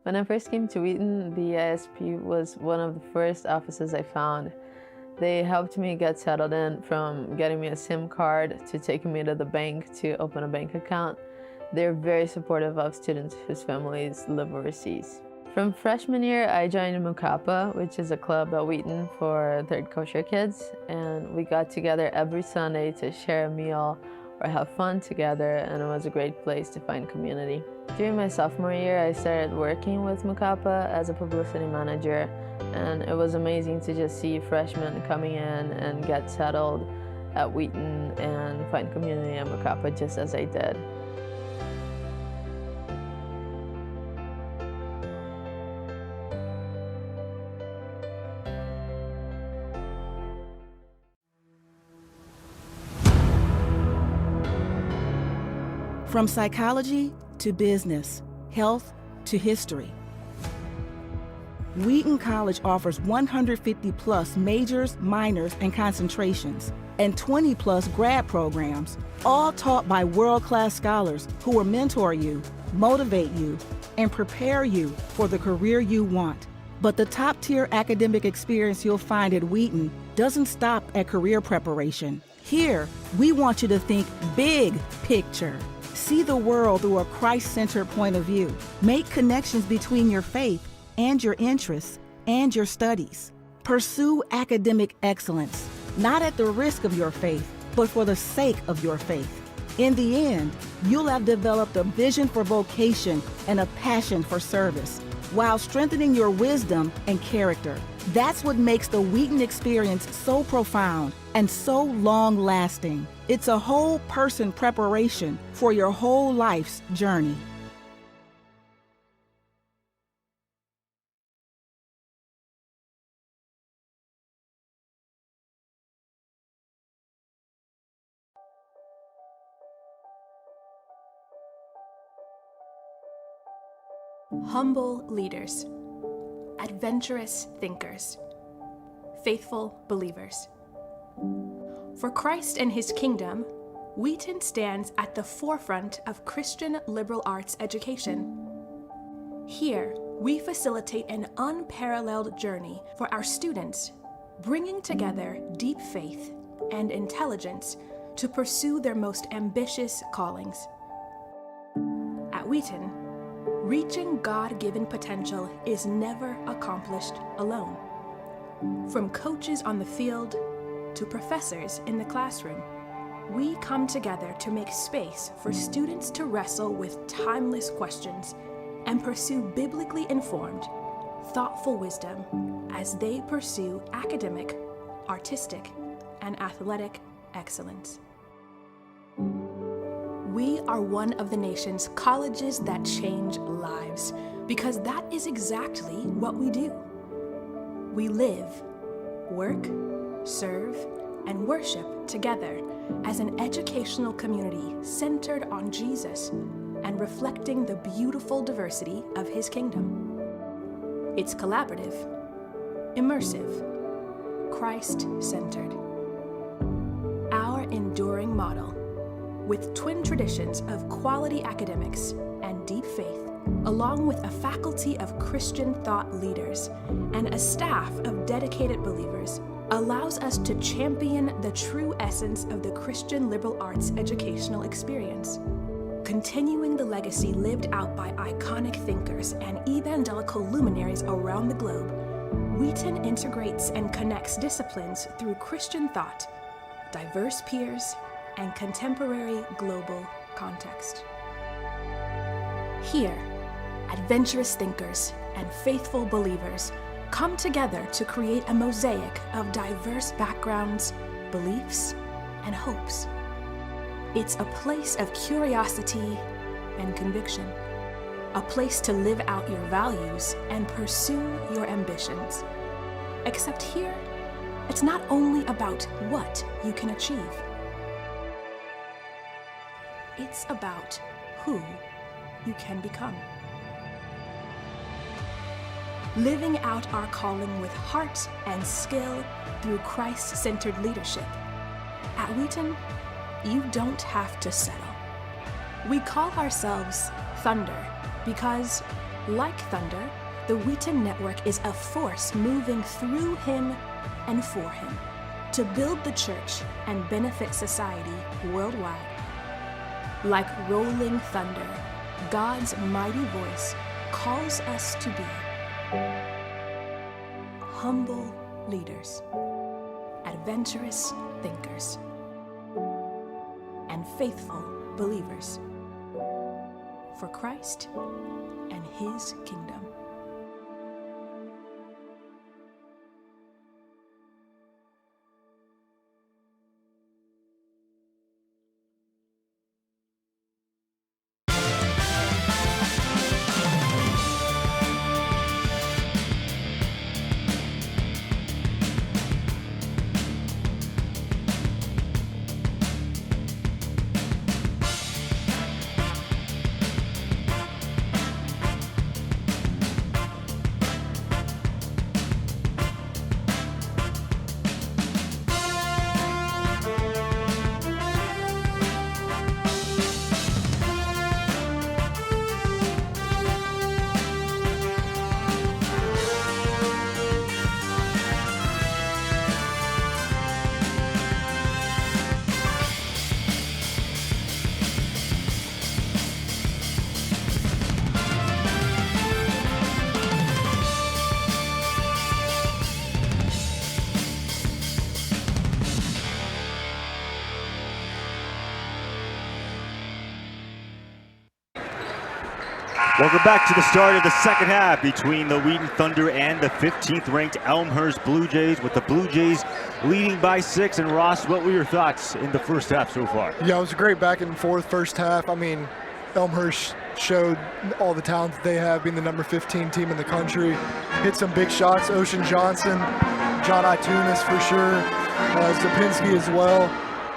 When I first came to Wheaton, the ISP was one of the first offices I found. They helped me get settled in, from getting me a SIM card to taking me to the bank to open a bank account. They're very supportive of students whose families live overseas. From freshman year, I joined Mu Kappa, which is a club at Wheaton for third kosher kids, and we got together every Sunday to share a meal or have fun together, and it was a great place to find community. During my sophomore year, I started working with Mu Kappa as a publicity manager, and it was amazing to just see freshmen coming in and get settled at Wheaton and find community at Mu Kappa just as I did. From psychology to business, health to history, Wheaton College offers 150 plus majors, minors, and concentrations, and 20 plus grad programs, all taught by world-class scholars who will mentor you, motivate you, and prepare you for the career you want. But the top-tier academic experience you'll find at Wheaton doesn't stop at career preparation. Here, we want you to think big picture. See the world through a Christ-centered point of view. Make connections between your faith and your interests and your studies. Pursue academic excellence, not at the risk of your faith, but for the sake of your faith. In the end, you'll have developed a vision for vocation and a passion for service, while strengthening your wisdom and character. That's what makes the Wheaton experience so profound and so long-lasting. It's a whole person preparation for your whole life's journey. Humble leaders, adventurous thinkers, faithful believers. For Christ and his kingdom, Wheaton stands at the forefront of Christian liberal arts education. Here, we facilitate an unparalleled journey for our students, bringing together deep faith and intelligence to pursue their most ambitious callings. At Wheaton, reaching God-given potential is never accomplished alone. From coaches on the field to professors in the classroom, we come together to make space for students to wrestle with timeless questions and pursue biblically informed, thoughtful wisdom as they pursue academic, artistic, and athletic excellence. We are one of the nation's colleges that change lives, because that is exactly what we do. We live, work, serve, and worship together as an educational community centered on Jesus and reflecting the beautiful diversity of his kingdom. It's collaborative, immersive, Christ-centered. Our enduring model, with twin traditions of quality academics and deep faith, along with a faculty of Christian thought leaders and a staff of dedicated believers, allows us to champion the true essence of the Christian liberal arts educational experience, continuing the legacy lived out by iconic thinkers and evangelical luminaries around the globe. Wheaton integrates and connects disciplines through Christian thought, diverse peers, and contemporary global context. Here, adventurous thinkers and faithful believers come together to create a mosaic of diverse backgrounds, beliefs, and hopes. It's a place of curiosity and conviction, a place to live out your values and pursue your ambitions. Except here, it's not only about what you can achieve. It's about who you can become. Living out our calling with heart and skill through Christ-centered leadership. At Wheaton, you don't have to settle. We call ourselves Thunder because, like thunder, the Wheaton Network is a force moving through him, and for Him, to build the church and benefit society worldwide. Like rolling thunder, God's mighty voice calls us to be humble leaders, adventurous thinkers, and faithful believers for Christ and His kingdom. Welcome back to the start of the second half between the Wheaton Thunder and the 15th ranked Elmhurst Blue Jays, with the Blue Jays leading by 6. And Ross, what were your thoughts in the first half so far? Yeah, it was a great back and forth first half. I mean, Elmhurst showed all the talent that they have, being the number 15 team in the country. Hit some big shots. Ocean Johnson, John Itunis for sure, Zapinski as well.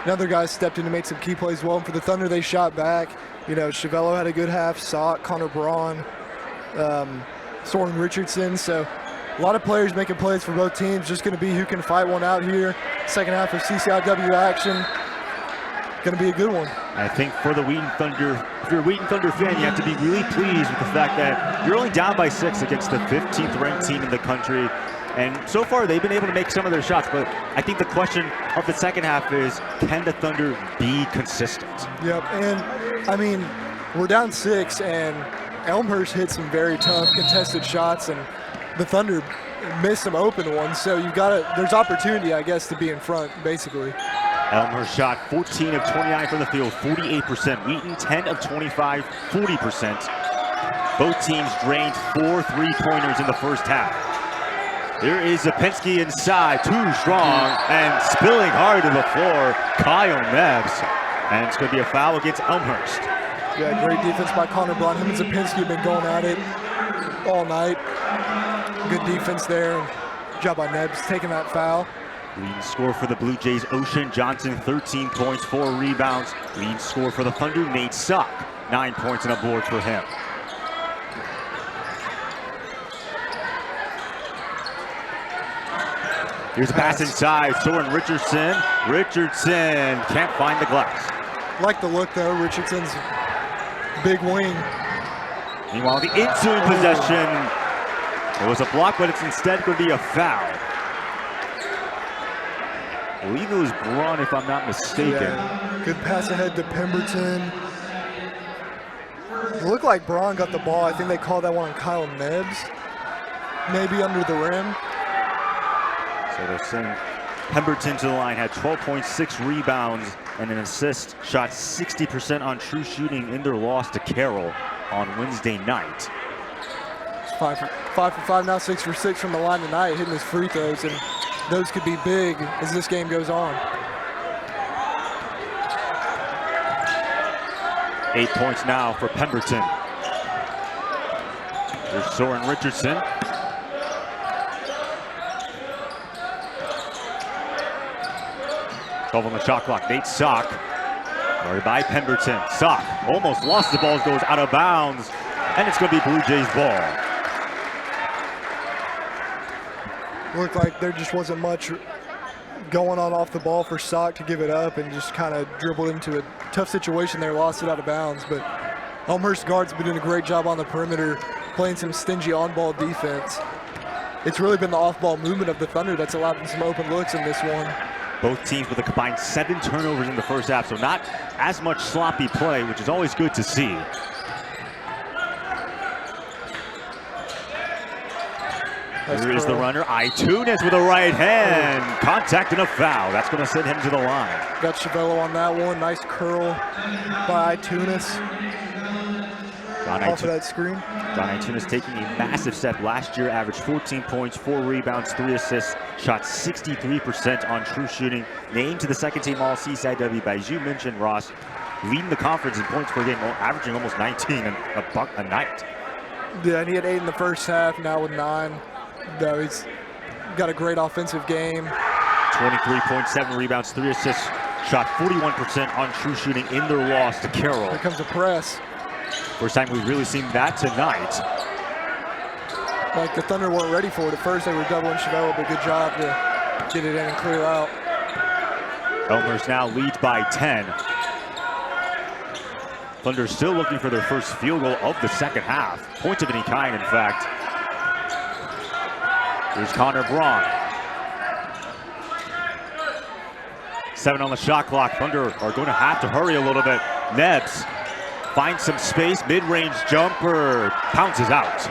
Another guy stepped in to make some key plays well. And for the Thunder, they shot back. You know, Chavello had a good half, Sock, Connor Braun, Soren Richardson. So a lot of players making plays for both teams. Just going to be who can fight one out here. Second half of CCIW action. Going to be a good one. I think for the Wheaton Thunder, if you're a Wheaton Thunder fan, you have to be really pleased with the fact that you're only down by 6 against the 15th ranked team in the country. And so far, they've been able to make some of their shots, but I think the question of the second half is, can the Thunder be consistent? Yep, and I mean, we're down 6, and Elmhurst hit some very tough contested shots, and the Thunder missed some open ones, so you've got to, there's opportunity, I guess, to be in front, basically. Elmhurst shot 14 of 29 from the field, 48%. Wheaton, 10 of 25, 40%. Both teams drained 4 3-pointers in the first half. There is Zapinski inside, too strong, and spilling hard to the floor, Kyle Nebbs. And it's going to be a foul against Elmhurst. Yeah, great defense by Connor Braun. Him and Zapinski have been going at it all night. Good defense there. Good job by Nebbs taking that foul. Leading score for the Blue Jays, Ocean Johnson, 13 points, 4 rebounds. Leading score for the Thunder, Nate Sock, 9 points on the board for him. Here's a pass inside, Soren Richardson. Richardson can't find the glass. Like the look though, Richardson's big wing. Meanwhile, the ensuing possession, it was a block, but it's instead going to be a foul. I believe it was Braun, if I'm not mistaken. Yeah. Good pass ahead to Pemberton. It looked like Braun got the ball. I think they called that one on Kyle Nebbs. Maybe under the rim. So they're sending Pemberton to the line, had 12.6 rebounds and an assist, shot 60% on true shooting in their loss to Carroll on Wednesday night. It's 5 for 5 now, 6 for 6 from the line tonight, hitting his free throws, and those could be big as this game goes on. 8 points now for Pemberton. There's Soren Richardson. Twelve on the shot clock. Nate Sock. Guarded by Pemberton. Sock almost lost the ball, goes out of bounds, and it's going to be Blue Jays ball. Looked like there just wasn't much going on off the ball for Sock to give it up, and just kind of dribbled into a tough situation there, lost it out of bounds. But Elmhurst guards have been doing a great job on the perimeter, playing some stingy on-ball defense. it's really been the off-ball movement of the Thunder that's allowed them some open looks in this one. Both teams with a combined 7 turnovers in the first half, so not as much sloppy play, which is always good to see. Here is the runner, Itunes with a right hand. Contact and a foul. That's going to send him to the line. Got Chavello on that one. Nice curl by Itunes. Off of that screen. John Itunes taking a massive step. Last year averaged 14 points, 4 rebounds, 3 assists, shot 63% on true shooting. Named to the second team all CCIW by, as you mentioned, Ross, leading the conference in points per game, averaging almost 19 a night. Yeah, and he had 8 in the first half, now with 9. Though he's got a great offensive game. 23.7 rebounds, 3 assists, shot 41% on true shooting in their loss to Carroll. Here comes a press. First time we've really seen that tonight. Like the Thunder weren't ready for it at first. They were doubling Chavello, but good job to get it in and clear out. Elmhurst now leads by 10. Thunder still looking for their first field goal of the second half. Point of any kind, in fact. Here's Connor Braun. 7 on the shot clock. Thunder are going to have to hurry a little bit. Nebbs finds some space. Mid-range jumper pounces out.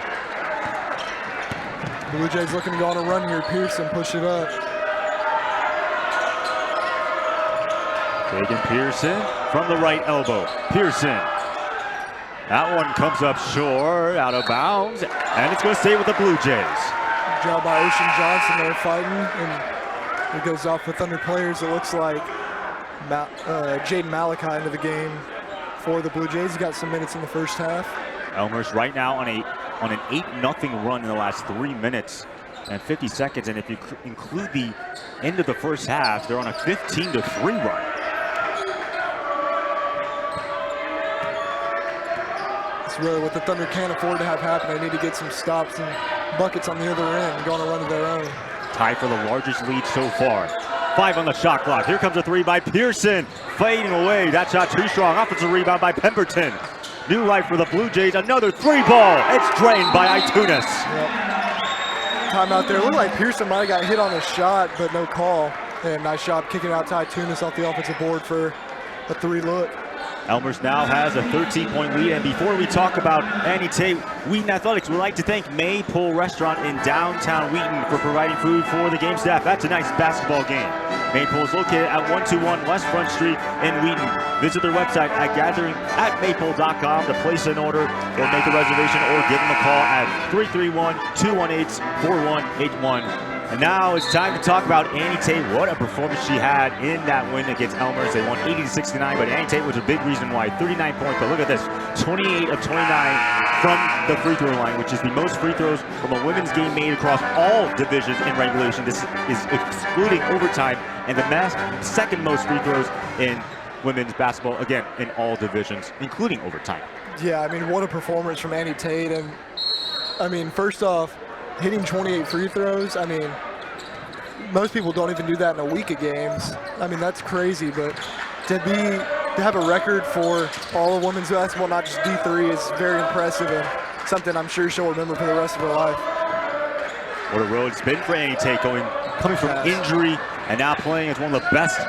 Blue Jays looking to go on a run here. Pearson push it up. Kagan Pearson from the right elbow. Pearson. That one comes up short, out of bounds, and it's going to stay with the Blue Jays. Good job by Ocean Johnson there fighting, and it goes off with Thunder players. It looks like Jaden Malachi into the game for the Blue Jays. He got some minutes in the first half. Elmhurst right now on an 8-0 run in the last 3 minutes and 50 seconds, and if you include the end of the first half, they're on a 15-3 run. It's really what the Thunder can't afford to have happen. They need to get some stops and buckets on the other end and go on a run of their own. Tie for the largest lead so far. 5 on the shot clock. Here comes a 3 by Pearson. Fading away. That shot too strong. Offensive rebound by Pemberton. New life for the Blue Jays. Another 3 ball. It's drained by Itunes. Yep. Timeout there. Looked like Pearson might have got hit on his shot, but no call. And nice job kicking out to Itunes off the offensive board for a 3 look. Elmhurst now has a 13-point lead, and before we talk about Annie Tate, Wheaton Athletics would like to thank Maypole Restaurant in downtown Wheaton for providing food for the game staff at tonight's basketball game. Maypole is located at 121 West Front Street in Wheaton. Visit their website at gathering@maypole.com to place an order or make a reservation, or give them a call at 331-218-4181. And now it's time to talk about Annie Tate. What a performance she had in that win against Elmhurst. They won 80-69, but Annie Tate was a big reason why. 39 points, but look at this. 28 of 29 from the free throw line, which is the most free throws from a women's game made across all divisions in regulation. This is excluding overtime, and the second most free throws in women's basketball, again, in all divisions, including overtime. Yeah, I mean, what a performance from Annie Tate. And, I mean, first off, hitting 28 free throws, I mean, most people don't even do that in a week of games. I mean, that's crazy, but to have a record for all of women's basketball, not just D3, is very impressive and something I'm sure she'll remember for the rest of her life. What a road it's been for Annie Tate, coming from injury and now playing as one of the best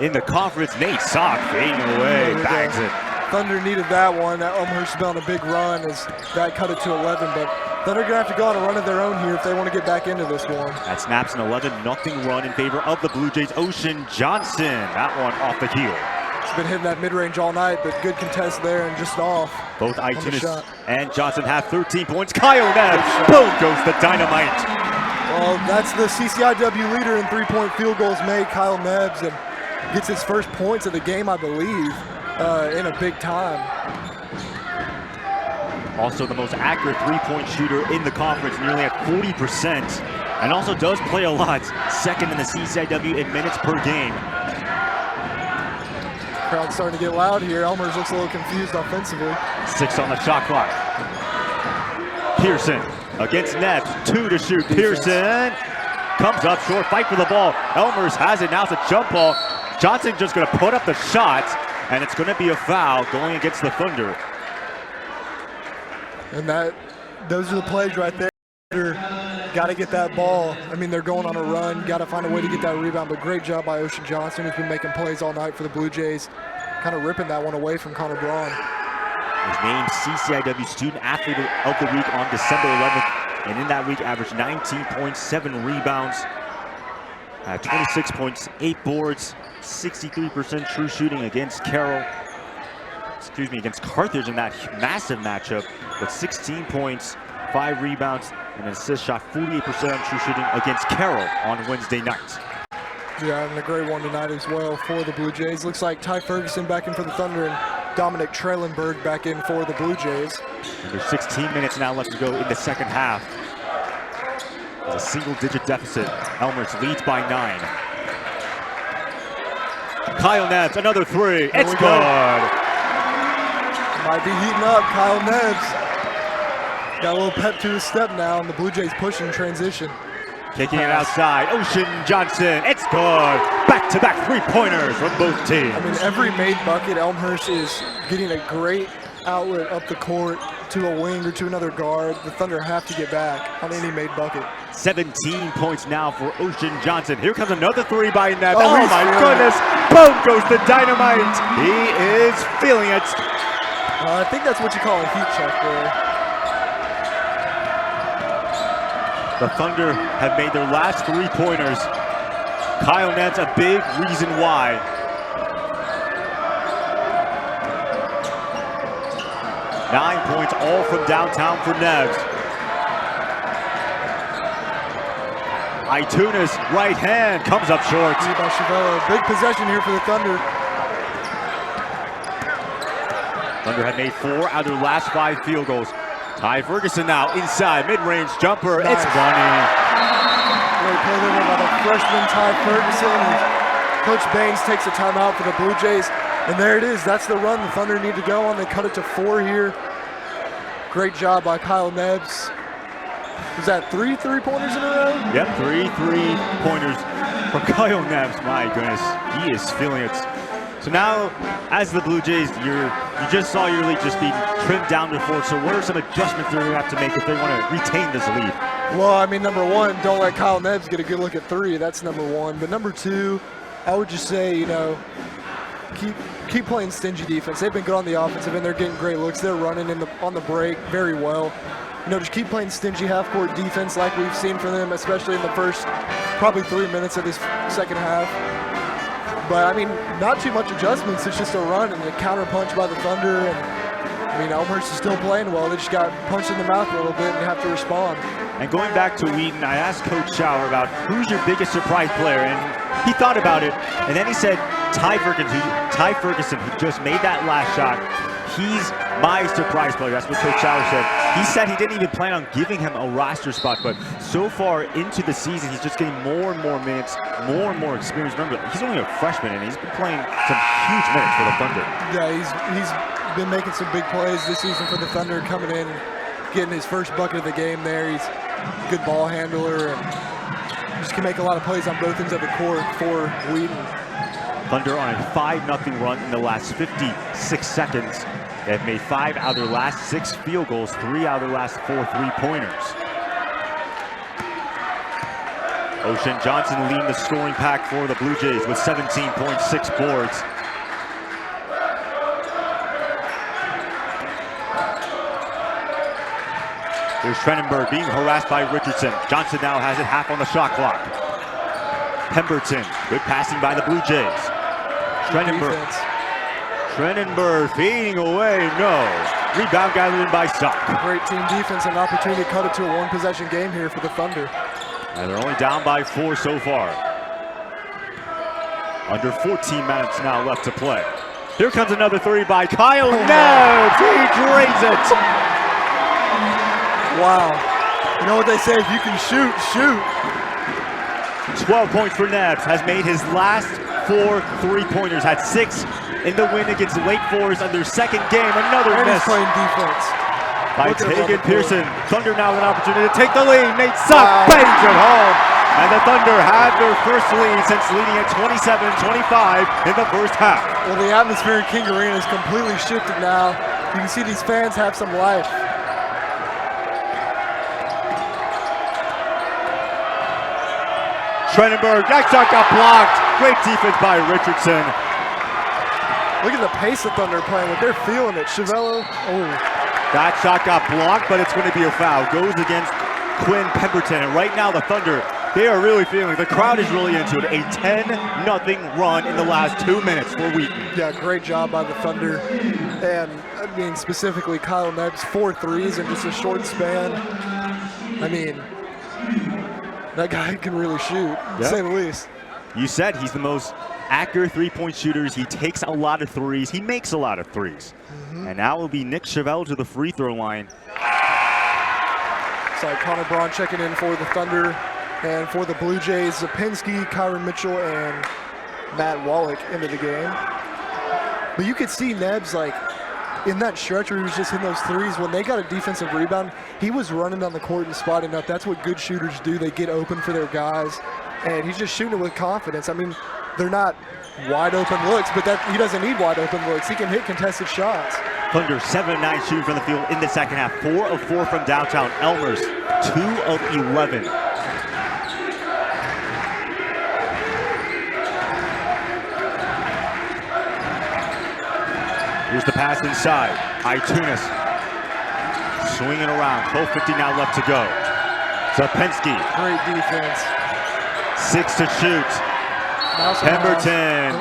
in the conference. Nate Sock fading away, bags it. Thunder needed that one. Elmhurst has been on a big run as that cut it to 11, but Thunder gonna have to go on a run of their own here if they want to get back into this one. That snaps an 11-0 run in favor of the Blue Jays. Ocean Johnson, that one off the heel. He's been hitting that mid-range all night, but good contest there and just off. Both Itunes and Johnson have 13 points. Kyle Nebbs, boom goes the dynamite. Well, that's the CCIW leader in 3-point field goals made, Kyle Nebbs, and gets his first points of the game, I believe, in a big time. Also the most accurate 3-point shooter in the conference, nearly at 40%, and also does play a lot. Second in the CCIW in minutes per game. Crowd's starting to get loud here. Elmhurst looks a little confused offensively. 6 on the shot clock. Pearson against Nebbs, 2 to shoot. Pearson comes up short, fight for the ball. Elmhurst has it, now it's a jump ball. Johnson just gonna put up the shot, and it's gonna be a foul going against the Thunder. And those are the plays right there. Got to get that ball. I mean, they're going on a run. Got to find a way to get that rebound. But great job by Ocean Johnson, who's been making plays all night for the Blue Jays. Kind of ripping that one away from Connor Braun. Was named CCIW Student Athlete of the Week on December 11th, and in that week averaged 19.7 rebounds, 26 points, 8 boards, 63% true shooting against against Carthage in that massive matchup, with 16 points, 5 rebounds, and an assist, shot 48% on true shooting against Carroll on Wednesday night. Yeah, and a great one tonight as well for the Blue Jays. Looks like Ty Ferguson back in for the Thunder and Dominic Trellenberg back in for the Blue Jays. And there's 16 minutes now left to go in the second half. It's a single-digit deficit. Elmhurst leads by 9. Kyle Nebbs, another 3. It's good. Might be heating up. Kyle Nebbs got a little pep to his step now, and the Blue Jays pushing transition. Kicking it outside, Ocean Johnson, it's good. Back-to-back three-pointers from both teams. I mean, every made bucket, Elmhurst is getting a great outlet up the court to a wing or to another guard. The Thunder have to get back on any made bucket. 17 points now for Ocean Johnson. Here comes another 3 by Nebbs. Oh, Oh my goodness, boom goes the dynamite. He is feeling it. I think that's what you call a heat check there. The Thunder have made their last 3-pointers. Kyle Nebbs, a big reason why. Nine points, all from downtown for Nebbs. Itunes, right hand, comes up short. By Chavello. Big possession here for the Thunder. Thunder had made 4 out of their last 5 field goals. Ty Ferguson now inside, mid-range jumper. Nice. It's money. Great play there by the freshman Ty Ferguson. Coach Baines takes a timeout for the Blue Jays. And there it is. That's the run the Thunder need to go on. They cut it to 4 here. Great job by Kyle Nebbs. Was that 3 3-pointers in a row? Yep, 3 3-pointers from Kyle Nebbs. My goodness, he is feeling it. So now, as the Blue Jays, you just saw your lead just being trimmed down to 4. So what are some adjustments they're going to have to make if they want to retain this lead? Well, I mean, number 1, don't let Kyle Nebbs get a good look at 3. That's number 1. But number 2, I would just say, you know, keep playing stingy defense. They've been good on the offensive end. They're getting great looks. They're running on the break very well. You know, just keep playing stingy half-court defense like we've seen from them, especially in the first probably 3 minutes of this second half. But, I mean, not too much adjustments. It's just a run and a counter punch by the Thunder. And, I mean, Elmhurst is still playing well. They just got punched in the mouth a little bit and you have to respond. And going back to Wheaton, I asked Coach Schauer about who's your biggest surprise player, and he thought about it, and then he said Ty Ferguson, who just made that last shot. He's my surprise player. That's what Coach Schauer said. He said he didn't even plan on giving him a roster spot, but so far into the season, he's just getting more and more minutes, more and more experience. Remember, he's only a freshman, and he's been playing some huge minutes for the Thunder. Yeah, he's been making some big plays this season for the Thunder, coming in, getting his first bucket of the game there. He's a good ball handler, and just can make a lot of plays on both ends of the court for Wheaton. Thunder on a 5-0 run in the last 56 seconds. They've made 5 out of their last 6 field goals, 3 out of their last 4 3-pointers. Ocean Johnson leading the scoring pack for the Blue Jays with 17.6 boards. Here's Trennenberg being harassed by Richardson. Johnson now has it half on the shot clock. Pemberton, good passing by the Blue Jays. Trennenberg feeding away, no. Rebound gathered in by Suck. Great team defense and an opportunity to cut it to a 1-possession game here for the Thunder. And they're only down by 4 so far. Under 14 minutes now left to play. Here comes another 3 by Kyle Nebbs. He drains it. Wow. You know what they say, if you can shoot, shoot. 12 points for Nebbs. Has made his last 4 3-pointers. Had 6 in the win against Lake Forest on their second game. Another And miss he's playing defense. by Tegan Pearson. Thunder now with an opportunity to take the lead. Nate Suck bangs it home. And the Thunder had their first lead since leading at 27-25 in the first half. Well, the atmosphere in King Arena is completely shifted now. You can see these fans have some life. Trendenberg, that shot got blocked. Great defense by Richardson. Look at the pace the Thunder are playing with. They're feeling it. Chevello, That shot got blocked, but it's going to be a foul. Goes against Quinn Pemberton. And right now the Thunder, they are really feeling it. The crowd is really into it. A 10-0 run in the last 2 minutes for Wheaton. Yeah, great job by the Thunder. And I mean, specifically Kyle Nebbs, 4 threes in just a short span. I mean, that guy can really shoot, to say the least. You said he's the most accurate three-point shooters. He takes a lot of threes. He makes a lot of threes. And now will be Nick Chevelle to the free throw line. It's like Connor Braun checking in for the Thunder. And for the Blue Jays, Zapinski, Kyron Mitchell, and Matt Wallach into the game. But you could see Nebbs, like, in that stretch where he was just hitting those threes, when they got a defensive rebound, he was running down the court and spotting up. That's what good shooters do. They get open for their guys. And he's just shooting it with confidence. I mean, they're not wide open looks, but he doesn't need wide open looks. He can hit contested shots. Thunder 7 of 9 shooting from the field in the second half. 4 of 4 from downtown. Elmhurst 2 of 11. Here's the pass inside. Itunis swinging around. 12:50 now left to go. Zapinski. Great defense. 6 to shoot. Pemberton.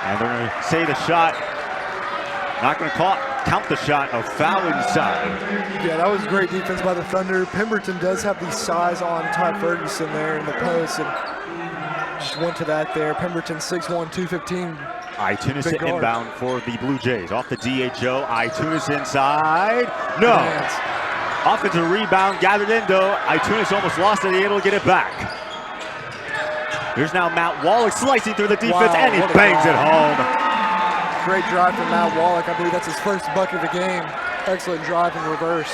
And they're going to say the shot. Not going to count the shot. A foul inside. Yeah, that was great defense by the Thunder. Pemberton does have the size on Ty Ferguson there in the post, and just went to that there. Pemberton 6'1", 215. Itunis to inbound for the Blue Jays. Off the DHO. Itunis inside. No. Offensive rebound gathered in though. Itunis almost lost it. Able to get it back. Here's now Matt Wallach slicing through the defense, and he bangs it home. Great drive from Matt Wallach. I believe that's his first bucket of the game. Excellent drive in reverse.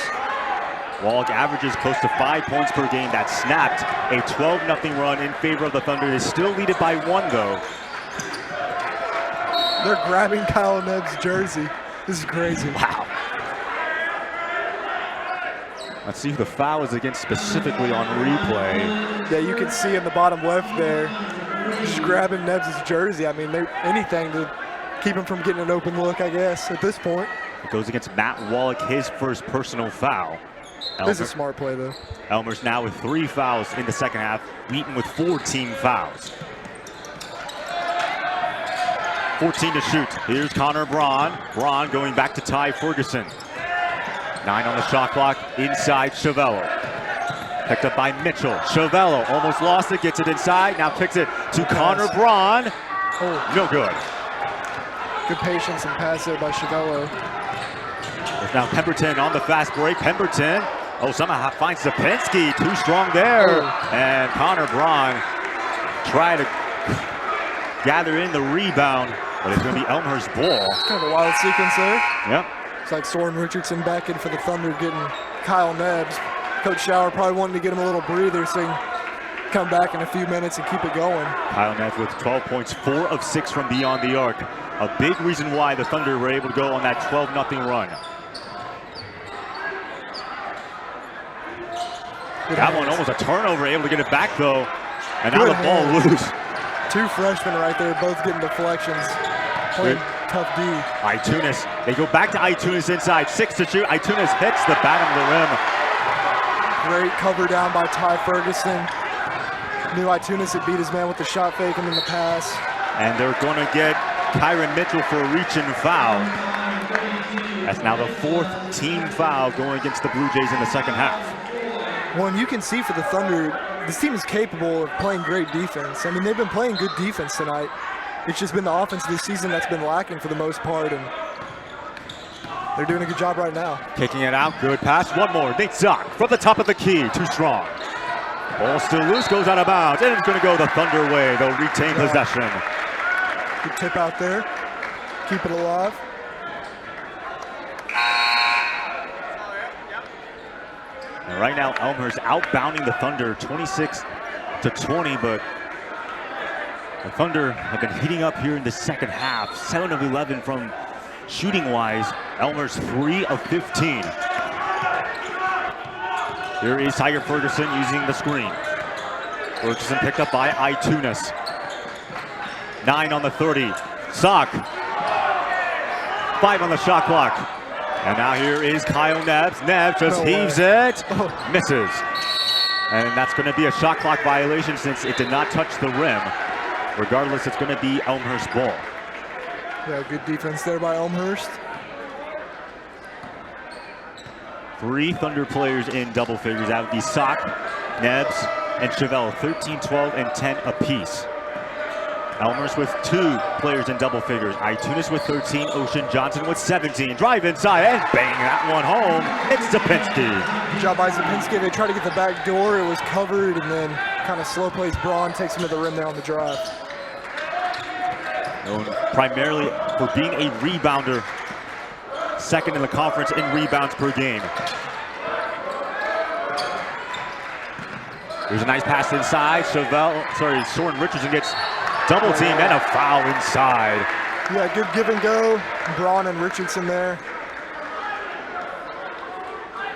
Wallach averages close to 5 points per game. That snapped a 12-0 run in favor of the Thunder. They still lead it by 1 though. They're grabbing Kyle Nebbs' jersey. This is crazy. Wow. Let's see who the foul is against specifically on replay. Yeah, you can see in the bottom left there, just grabbing Nebbs' jersey. I mean, anything to keep him from getting an open look, I guess, at this point. It goes against Matt Wallach, his first personal foul. This is a smart play, though. Elmhurst now with 3 fouls in the second half. Wheaton with 4 team fouls. 14 to shoot. Here's Connor Braun. Braun going back to Ty Ferguson. 9 on the shot clock. Inside Chevello. Picked up by Mitchell. Chevello almost lost it. Gets it inside. Now kicks it to Connor Braun. No good. Good patience and pass there by Chevello. There's now Pemberton on the fast break. Pemberton. Somehow finds Zapinski. Too strong there. And Connor Braun tried to gather in the rebound, but it's going to be Elmhurst ball. Kind of a wild sequence there. Yep. It's like Soren Richardson back in for the Thunder, getting Kyle Nebbs. Coach Schauer probably wanting to get him a little breather so he can come back in a few minutes and keep it going. Kyle Nebbs with 12 points, 4 of 6 from beyond the arc. A big reason why the Thunder were able to go on that 12-0 run. That one almost a turnover, able to get it back though. And now the ball loose. 2 freshmen right there, both getting deflections. Playing tough D. Itunis, they go back to Itunis inside, 6 to shoot. Itunis hits the bottom of the rim. Great cover down by Ty Ferguson. Knew Itunis had beat his man with the shot fake and then the pass. And they're going to get Kyron Mitchell for a reach-in foul. That's now the 4th team foul going against the Blue Jays in the second half. Well, and you can see for the Thunder, this team is capable of playing great defense. I mean, they've been playing good defense tonight. It's just been the offense this season that's been lacking for the most part, and they're doing a good job right now. Kicking it out, good pass, one more. Nate Zock from the top of the key, too strong. Ball still loose, goes out of bounds, and it's going to go the Thunder way. They'll retain possession. Good tip out there, keep it alive. And right now, Elmhurst outbounding the Thunder 26-20, but the Thunder have been heating up here in the second half. 7 of 11 from shooting-wise. Elmhurst 3 of 15. Here is Tiger Ferguson using the screen. Richardson picked up by Itunes. 9 on the 30. Sock. 5 on the shot clock. And now here is Kyle Nebbs. Nebbs just heaves it. Misses. And that's going to be a shot clock violation since it did not touch the rim. Regardless, it's going to be Elmhurst ball. Yeah, good defense there by Elmhurst. 3 Thunder players in double figures. That would be Sock, Nebbs, and Chevelle. 13, 12, and 10 apiece. Elmhurst with 2 players in double figures. Itunes with 13, Ocean Johnson with 17. Drive inside and bang that one home. It's Zapinski. Good job by Zapinski. They tried to get the back door. It was covered, and then kind of slow plays Braun, takes him to the rim there on the drive. Known primarily for being a rebounder. Second in the conference in rebounds per game. There's a nice pass inside. Soren Richardson gets double teamed and a foul inside. Yeah, good give and go. Braun and Richardson there.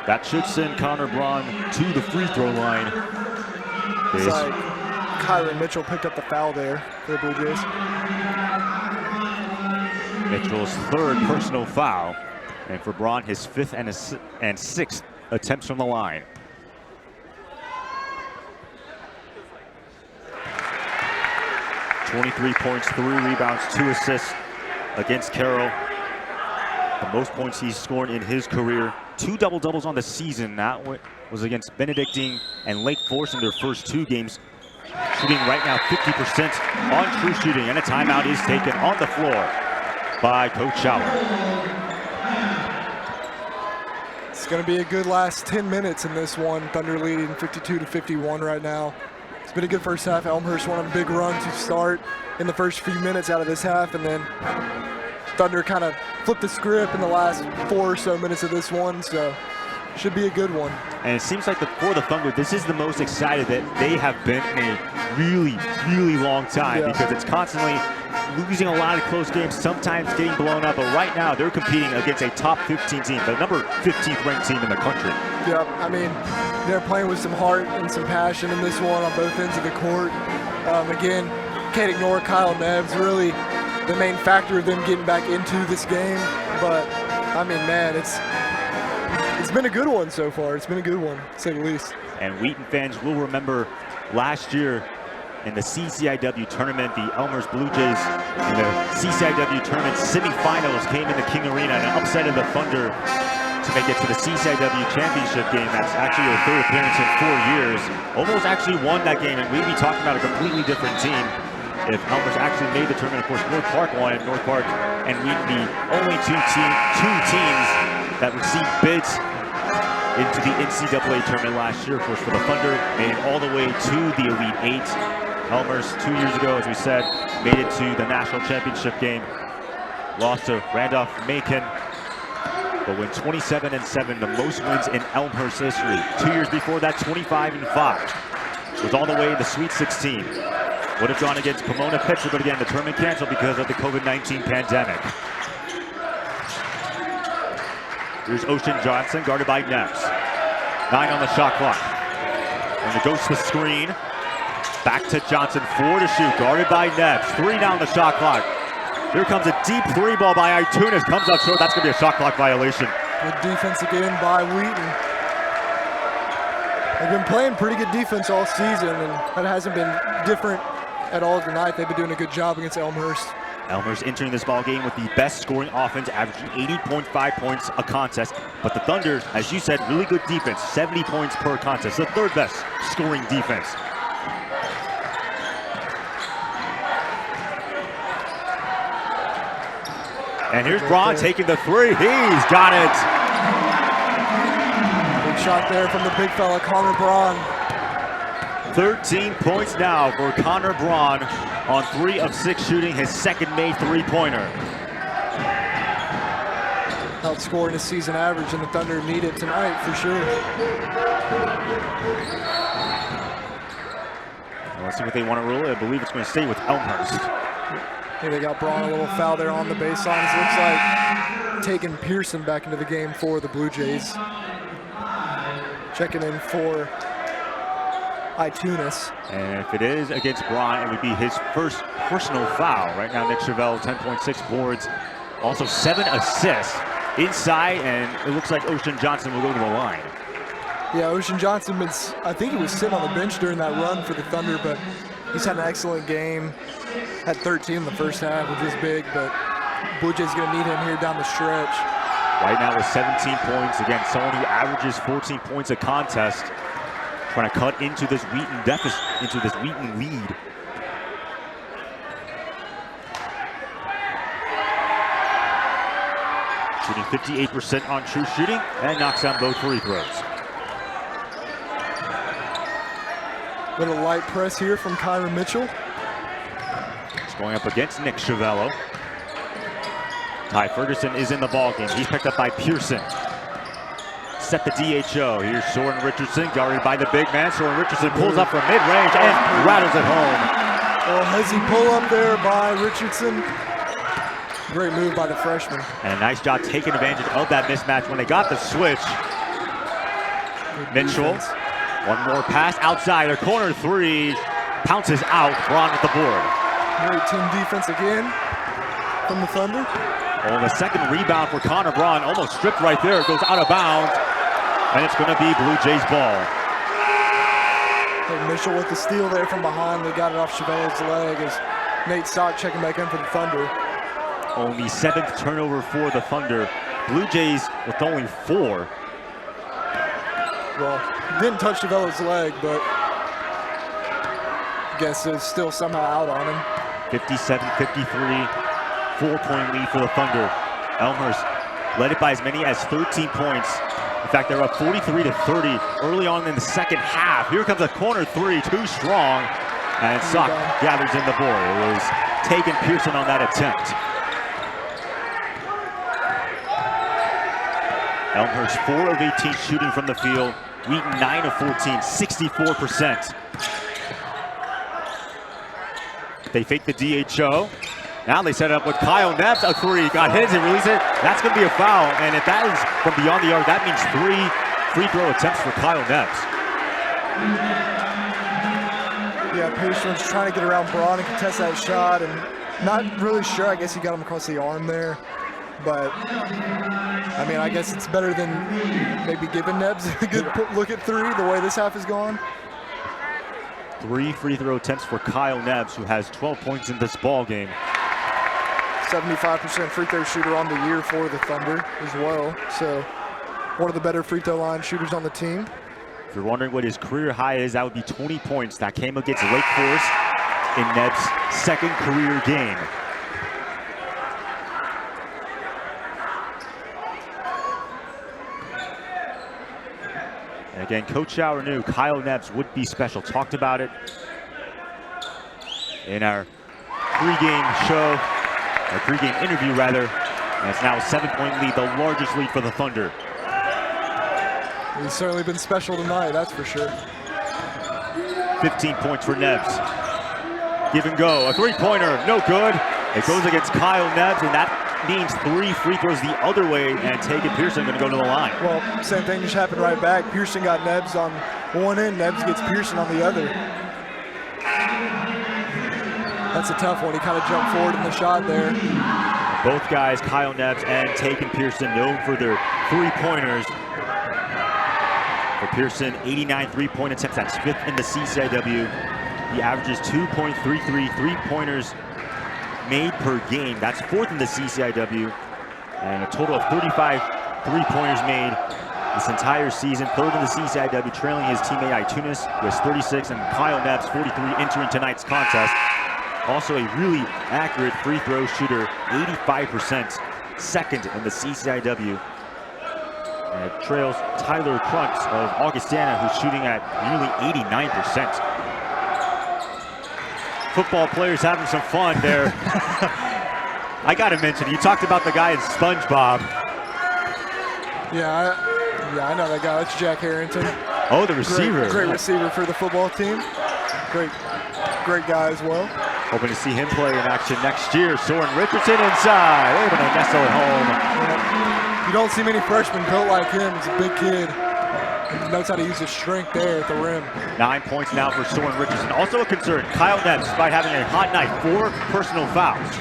That should send Connor Braun to the free throw line. It's like Kyron Mitchell picked up the foul there for the Blue Jays. Mitchell's 3rd personal foul. And for Braun, his 5th and 6th attempts from the line. .23 points, 3 rebounds, 2 assists against Carroll. The most points he's scored in his career. 2 double-doubles on the season. That was against Benedictine and Lake Forest in their first 2 games. Shooting right now 50% on true shooting. And a timeout is taken on the floor by Coach Schauer. It's going to be a good last 10 minutes in this one. Thunder leading 52-51 right now. It's been a good first half. Elmhurst went on a big run to start in the first few minutes out of this half, and then Thunder kind of flipped the script in the last 4 or so minutes of this one, so should be a good one. And it seems like for the Thunder, this is the most excited that they have been in a really, really long time, because it's constantly losing a lot of close games, sometimes getting blown up, but right now they're competing against a top 15 team, the number 15th ranked team in the country. Yeah, I mean, they're playing with some heart and some passion in this one on both ends of the court. Again, can't ignore Kyle Nebbs, really the main factor of them getting back into this game. But, I mean, man, it's been a good one so far. It's been a good one, to say the least. And Wheaton fans will remember last year in the CCIW tournament, the Elmhurst Blue Jays in the CCIW tournament semifinals came into King Arena and upsetted the Thunder to make it to the CCIW championship game. That's actually their 3rd appearance in 4 years. Almost actually won that game, and we'd be talking about a completely different team if Elmhurst actually made the tournament. Of course, North Park won it. North Park and Wheaton, the only two teams that received bids into the NCAA tournament last year. Of course, for the Thunder, made it all the way to the Elite 8. Elmhurst 2 years ago, as we said, made it to the national championship game. Lost to Randolph-Macon, but went 27-7, the most wins in Elmhurst history. 2 years before that, 25-5. Was all the way to the Sweet 16. Would have gone against Pomona Pitcher, but again, the tournament canceled because of the COVID-19 pandemic. Here's Ocean Johnson, guarded by Nebbs. 9 on the shot clock. And it goes to the screen. Back to Johnson, 4 to shoot, guarded by Nebbs. 3 down the shot clock. Here comes a deep 3 ball by Itunes, comes up short. That's going to be a shot clock violation. Good defense again by Wheaton. They've been playing pretty good defense all season, and that hasn't been different at all tonight. They've been doing a good job against Elmhurst. Elmhurst entering this ball game with the best scoring offense, averaging 80.5 points a contest. But the Thunder, as you said, really good defense, 70 points per contest, the 3rd best scoring defense. And here's Braun taking the 3. He's got it. Big shot there from the big fella, Connor Braun. 13 points now for Connor Braun on 3 of 6 shooting, his 2nd made 3-pointer. Outscoring his season average, and the Thunder need it tonight for sure. Well, let's see what they want to rule. I believe it's going to stay with Elmhurst. Hey, they got Braun a little foul there on the baseline. It looks like taking Pearson back into the game for the Blue Jays. Checking in for Itunis. And if it is against Braun, it would be his first personal foul. Right now, Nick Chevelle, 10.6 boards, also 7 assists inside, and it looks like Ocean Johnson will go to the line. Yeah, Ocean Johnson, I think he was sitting on the bench during that run for the Thunder, but he's had an excellent game. Had 13 in the first half, which is big, but Blue Jays going to need him here down the stretch. Right now with 17 points. Again, someone who averages 14 points a contest, trying to cut into this Wheaton deficit, into this Wheaton lead. Shooting 58% on true shooting and knocks down both free throws. Little light press here from Kyron Mitchell. It's going up against Nick Chevelle. Ty Ferguson is in the ballgame. He's picked up by Pearson. Set the DHO. Here's Soren Richardson, guarded by the big man. Soren Richardson pulls up from mid-range and rattles it home. Well, hezzy pull up there by Richardson. Great move by the freshman. And a nice job taking advantage of that mismatch when they got the switch. Mitchell, one more pass outside. A corner three, pounces out. Braun with the board. Great team defense again from the Thunder. Oh, the second rebound for Connor Braun, almost stripped right there. It goes out of bounds, and it's going to be Blue Jays ball. Hey, Mitchell with the steal there from behind. They got it off Chevelle's leg as Nate Sock checking back in for the Thunder. Only 7th turnover for the Thunder. Blue Jays with only 4. Well, didn't touch Chevelle's leg, but I guess it's still somehow out on him. 57-53. 4-point lead for the Thunder. Elmhurst led it by as many as 13 points. In fact, they're up 43-30 early on in the second half. Here comes a corner three, too strong, and Sock gathers in the board. It was taken Pearson on that attempt. Elmhurst 4 of 18 shooting from the field. Wheaton 9 of 14, 64%. They fake the DHO. Now they set it up with Kyle Neps, a three, got his and release it. That's going to be a foul, and if that is from beyond the arc, that means 3 free throw attempts for Kyle Neps. Yeah, Pearson's trying to get around Braun and contest that shot, and not really sure. I guess he got him across the arm there, but I mean, I guess it's better than maybe giving Neps a good look at 3 the way this half has gone. 3 free throw attempts for Kyle Neps, who has 12 points in this ball game. 75% free throw shooter on the year for the Thunder as well. So one of the better free throw line shooters on the team. If you're wondering what his career high is, that would be 20 points. That came against Lake Forest in Neps' second career game. And again, Coach Schauer knew Kyle Neps would be special. Talked about it in our pregame show. Our pregame interview, rather, and it's now a 7-point lead, the largest lead for the Thunder. He's certainly been special tonight, that's for sure. 15 points for Neps. Give and go, a three-pointer, no good. It goes against Kyle Neps, and that means 3 free throws the other way, and Taken Pearson going to go to the line. Well, same thing just happened right back. Pearson got Neps on one end, Neps gets Pearson on the other. That's a tough one. He kind of jumped forward in the shot there. Both guys, Kyle Neps and Taken Pearson, known for their three-pointers. For Pearson, 89 three-point attempts. That's 5th in the CCIW. He averages 2.33 three-pointers made per game. That's 4th in the CCIW. And a total of 35 three-pointers made this entire season. 3rd in the CCIW, trailing his teammate Itunis, who has 36, and Kyle Neps, 43, entering tonight's contest. Also a really accurate free throw shooter, 85%, 2nd in the CCIW. And it trails Tyler Krantz of Augustana, who's shooting at nearly 89%. Football players having some fun there. I gotta mention, you talked about the guy in SpongeBob. Yeah, I know that guy. That's Jack Harrington. Oh, the receiver. Great receiver for the football team. Great guy as well. Hoping to see him play in action next year. Soren Richardson inside, able to nestle it home. Yeah. You don't see many freshmen built like him. He's a big kid. Knows how to use his strength there at the rim. 9 points now for Soren Richardson. Also a concern, Kyle Ness, despite having a hot night, 4 personal fouls.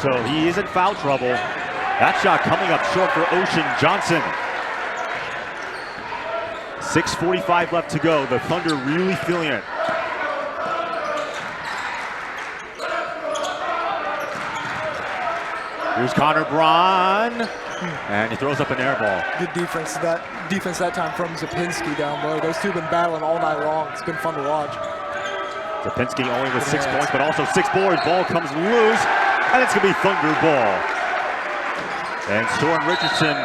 So he is in foul trouble. That shot coming up short for Ocean Johnson. 6:45 left to go. The Thunder really feeling it. Here's Connor Braun, and he throws up an air ball. Good defense that time from Zapinski down low. Those two have been battling all night long. It's been fun to watch. Zapinski only with 6 points, but also 6 boards. Ball comes loose, and it's going to be Thunder ball. And Soren Richardson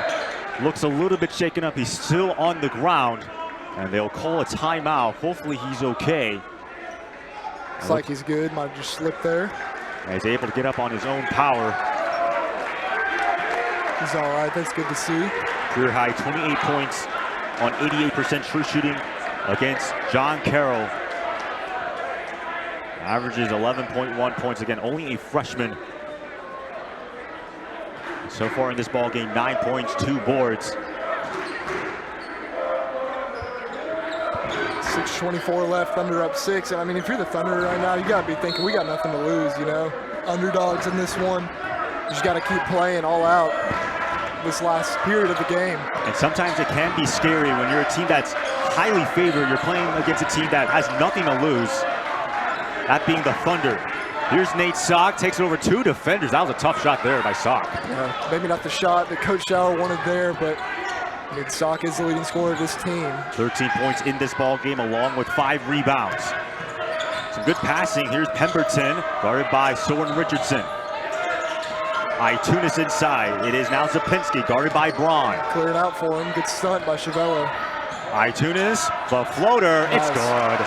looks a little bit shaken up. He's still on the ground, and they'll call a timeout. Hopefully he's okay. Looks like he's good. Might have just slipped there. And he's able to get up on his own power. He's all right. That's good to see. Career high 28 points on 88% true shooting against John Carroll. Averages 11.1 points. Again, only a freshman. So far in this ball game, 9 points, 2 boards. 6:24 left, Thunder up 6. And I mean, if you're the Thunder right now, you gotta be thinking we got nothing to lose, you know? Underdogs in this one. You just gotta keep playing all out this last period of the game. And sometimes it can be scary when you're a team that's highly favored. You're playing against a team that has nothing to lose. That being the Thunder. Here's Nate Sock, takes it over 2 defenders. That was a tough shot there by Sock. Yeah, maybe not the shot that Coach Schauer wanted there, but I mean, Sock is the leading scorer of this team. 13 points in this ball game, along with 5 rebounds. Some good passing. Here's Pemberton, guarded by Soren Richardson. Itunis inside. It is now Zapinski, guarded by Braun. Cleared out for him. Good stunt by Chevello. Itunis, the floater. Nice. It's good.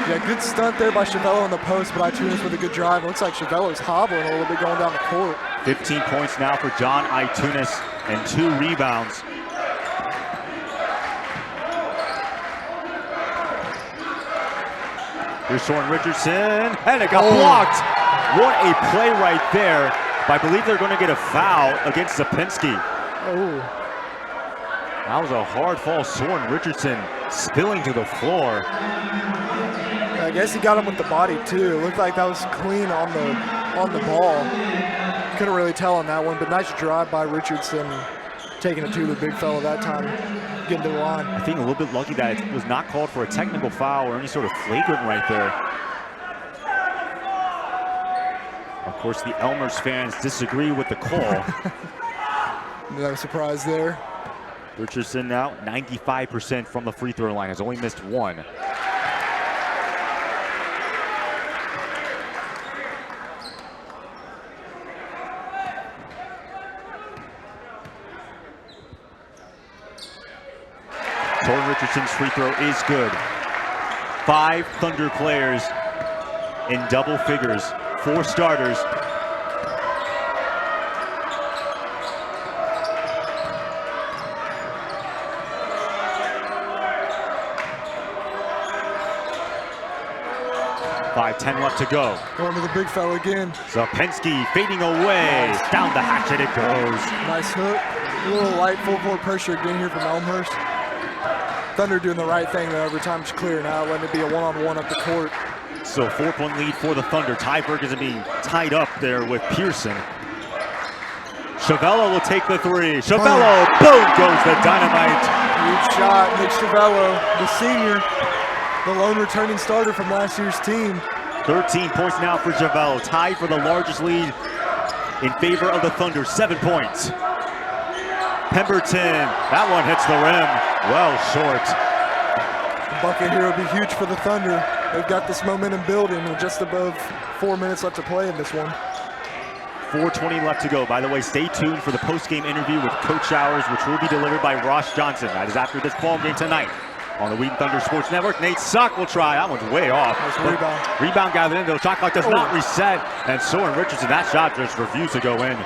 Yeah, good stunt there by Chevello in the post, but Itunis with a good drive. It looks like Chevello's hobbling a little bit going down the court. 15 points now for John Itunis and 2 rebounds. Here's Soren Richardson, and it got blocked. What a play right there. But I believe they're going to get a foul against Zapinski. Oh. That was a hard fall. Soren Richardson spilling to the floor. I guess he got him with the body too. It looked like that was clean on the ball. Couldn't really tell on that one, but nice drive by Richardson, taking it to the big fella that time, getting to the line. I think a little bit lucky that it was not called for a technical foul or any sort of flagrant right there. Of course, the Elmhurst fans disagree with the call. No surprise there. Richardson now 95% from the free throw line, has only missed 1. Soren Richardson's free throw is good. 5 Thunder players in double figures, 4 starters. .10 left to go. Going to the big fella again. Zapinski fading away. Nice. Down the hatchet it goes. Nice hook. A little light full court pressure again here from Elmhurst. Thunder doing the right thing though. Every time it's clearing out, letting it be a one-on-one up the court. So 4-point lead for the Thunder. Tyberg is being tied up there with Pearson. Chevello will take the 3. Chevello, boom goes the dynamite. Huge shot, Nick Chevello, the senior, the lone returning starter from last year's team. 13 points now for Chevello, tied for the largest lead in favor of the Thunder, 7 points. Pemberton, that one hits the rim, well short. The bucket here will be huge for the Thunder. They've got this momentum building with just above 4 minutes left to play in this one. 4:20 left to go. By the way, stay tuned for the post-game interview with Coach Showers, which will be delivered by Ross Johnson. That is after this ball game tonight on the Wheaton Thunder Sports Network. Nate Sock will try. That one's way off. Nice rebound. Rebound gathered in, though. Shot clock does not reset. And Soren Richardson, that shot just refused to go in.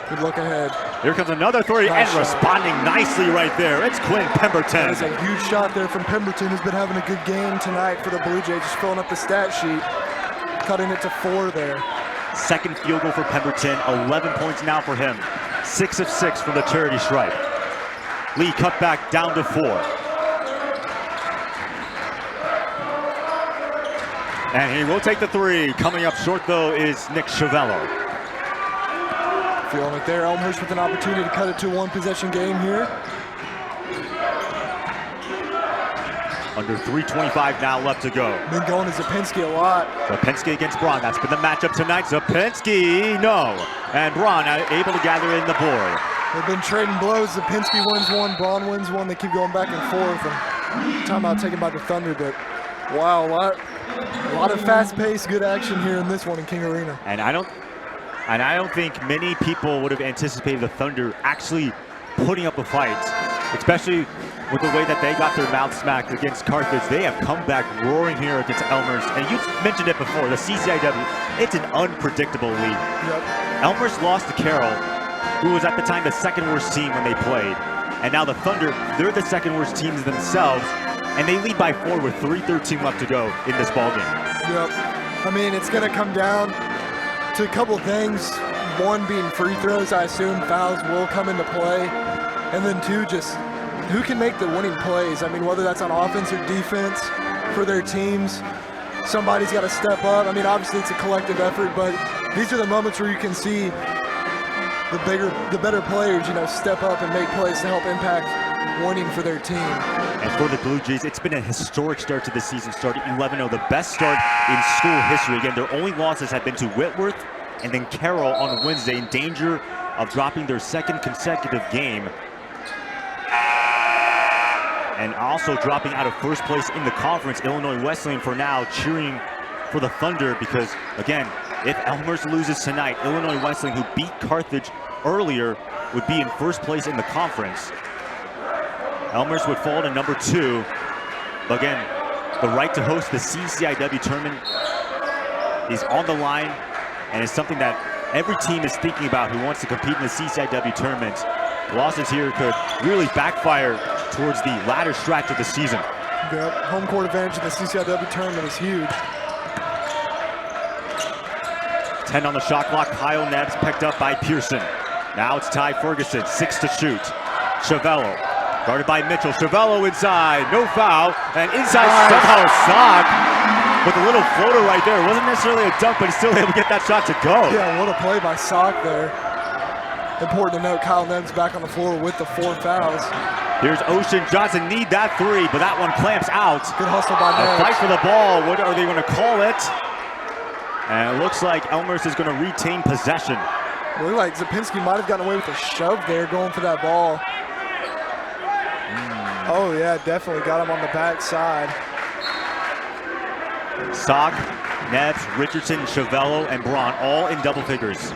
Good look ahead. Here comes another 3, nice and shot. Responding nicely right there. It's Quinn Pemberton. That is a huge shot there from Pemberton, who's been having a good game tonight for the Blue Jays, just filling up the stat sheet, cutting it to 4 there. Second field goal for Pemberton, 11 points now for him. 6 of 6 from the charity stripe. Lead cut back down to 4. And he will take the 3. Coming up short, though, is Nick Chavello. Feeling it there. Elmhurst with an opportunity to cut it to a one-possession game here. Under 3:25 now left to go. Been going to Zapinski a lot. Zapinski against Braun. That's been the matchup tonight. Zapinski, no. And Braun able to gather in the board. They've been trading blows. Zapinski wins one, Braun wins one. They keep going back and forth. And timeout taken by the Thunder, but wow, a lot of fast-paced, good action here in this one in King Arena. And I don't think many people would have anticipated the Thunder actually putting up a fight, especially with the way that they got their mouth smacked against Carthage. They have come back roaring here against Elmhurst. And you mentioned it before, the CCIW, it's an unpredictable league. Yep. Elmhurst lost to Carroll, who was at the time the second worst team when they played. And now the Thunder, they're the second worst teams themselves, and they lead by 4 with 3:13 left to go in this ballgame. Yep. I mean, it's going to come down to a couple things. One being free throws, I assume fouls will come into play. And then 2, just who can make the winning plays? I mean, whether that's on offense or defense for their teams, somebody's got to step up. I mean, obviously it's a collective effort, but these are the moments where you can see the better players, step up and make plays to help impact winning for their team. And for the Blue Jays, it's been a historic start to the season, starting 11-0, the best start in school history. Again, their only losses have been to Whitworth and then Carroll on Wednesday, in danger of dropping their second consecutive game. And also dropping out of first place in the conference. Illinois Wesleyan for now cheering for the Thunder because, again, if Elmhurst loses tonight, Illinois Wesleyan, who beat Carthage earlier, would be in first place in the conference. Elmhurst would fall to number 2. But again, the right to host the CCIW tournament is on the line, and it's something that every team is thinking about who wants to compete in the CCIW tournament. Losses here could really backfire towards the latter stretch of the season. Yep. Home court advantage in the CCIW tournament is huge. 10 on the shot clock. Kyle Nebbs picked up by Pearson. Now it's Ty Ferguson, 6 to shoot. Chavello, guarded by Mitchell. Chavello inside, no foul, and inside somehow Sock with a little floater right there. It wasn't necessarily a dunk, but he's still able to get that shot to go. Yeah, what a play by Sock there. Important to note, Kyle Nebbs back on the floor with the 4 fouls. Here's Ocean Johnson, need that 3, but that one clamps out. Good hustle by Nebbs. A fight for the ball, what are they gonna call it? And it looks like Elmhurst is gonna retain possession. It looked like Zapinski might have gotten away with a shove there going for that ball. Oh yeah, definitely got him on the backside. Sock, Nebbs, Richardson, Chavello, and Braun all in double figures.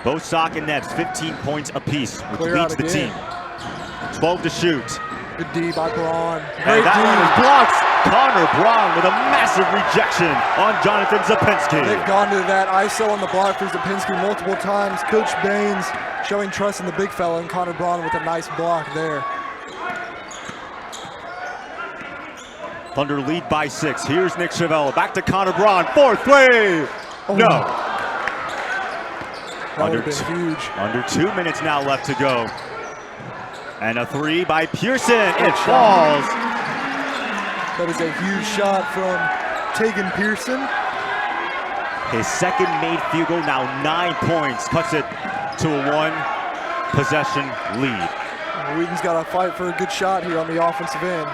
Both Sock and Nebbs 15 points apiece, which leads the team. 12 to shoot. Good D by Braun. And that one is blocked. Connor Braun with a massive rejection on Jonathan Zapinski. They've gone to that ISO on the block for Zapinski multiple times. Coach Baines showing trust in the big fella, and Connor Braun with a nice block there. Thunder lead by 6. Here's Nick Chavello. Back to Connor Braun. 4-3. Oh. No. That would have been huge. Under 2 minutes now left to go. And a 3 by Pearson. It falls. That is a huge shot from Tegan Pearson. His second made field goal, now 9 points. Cuts it to a 1-possession lead. Wheaton's got to fight for a good shot here on the offensive end.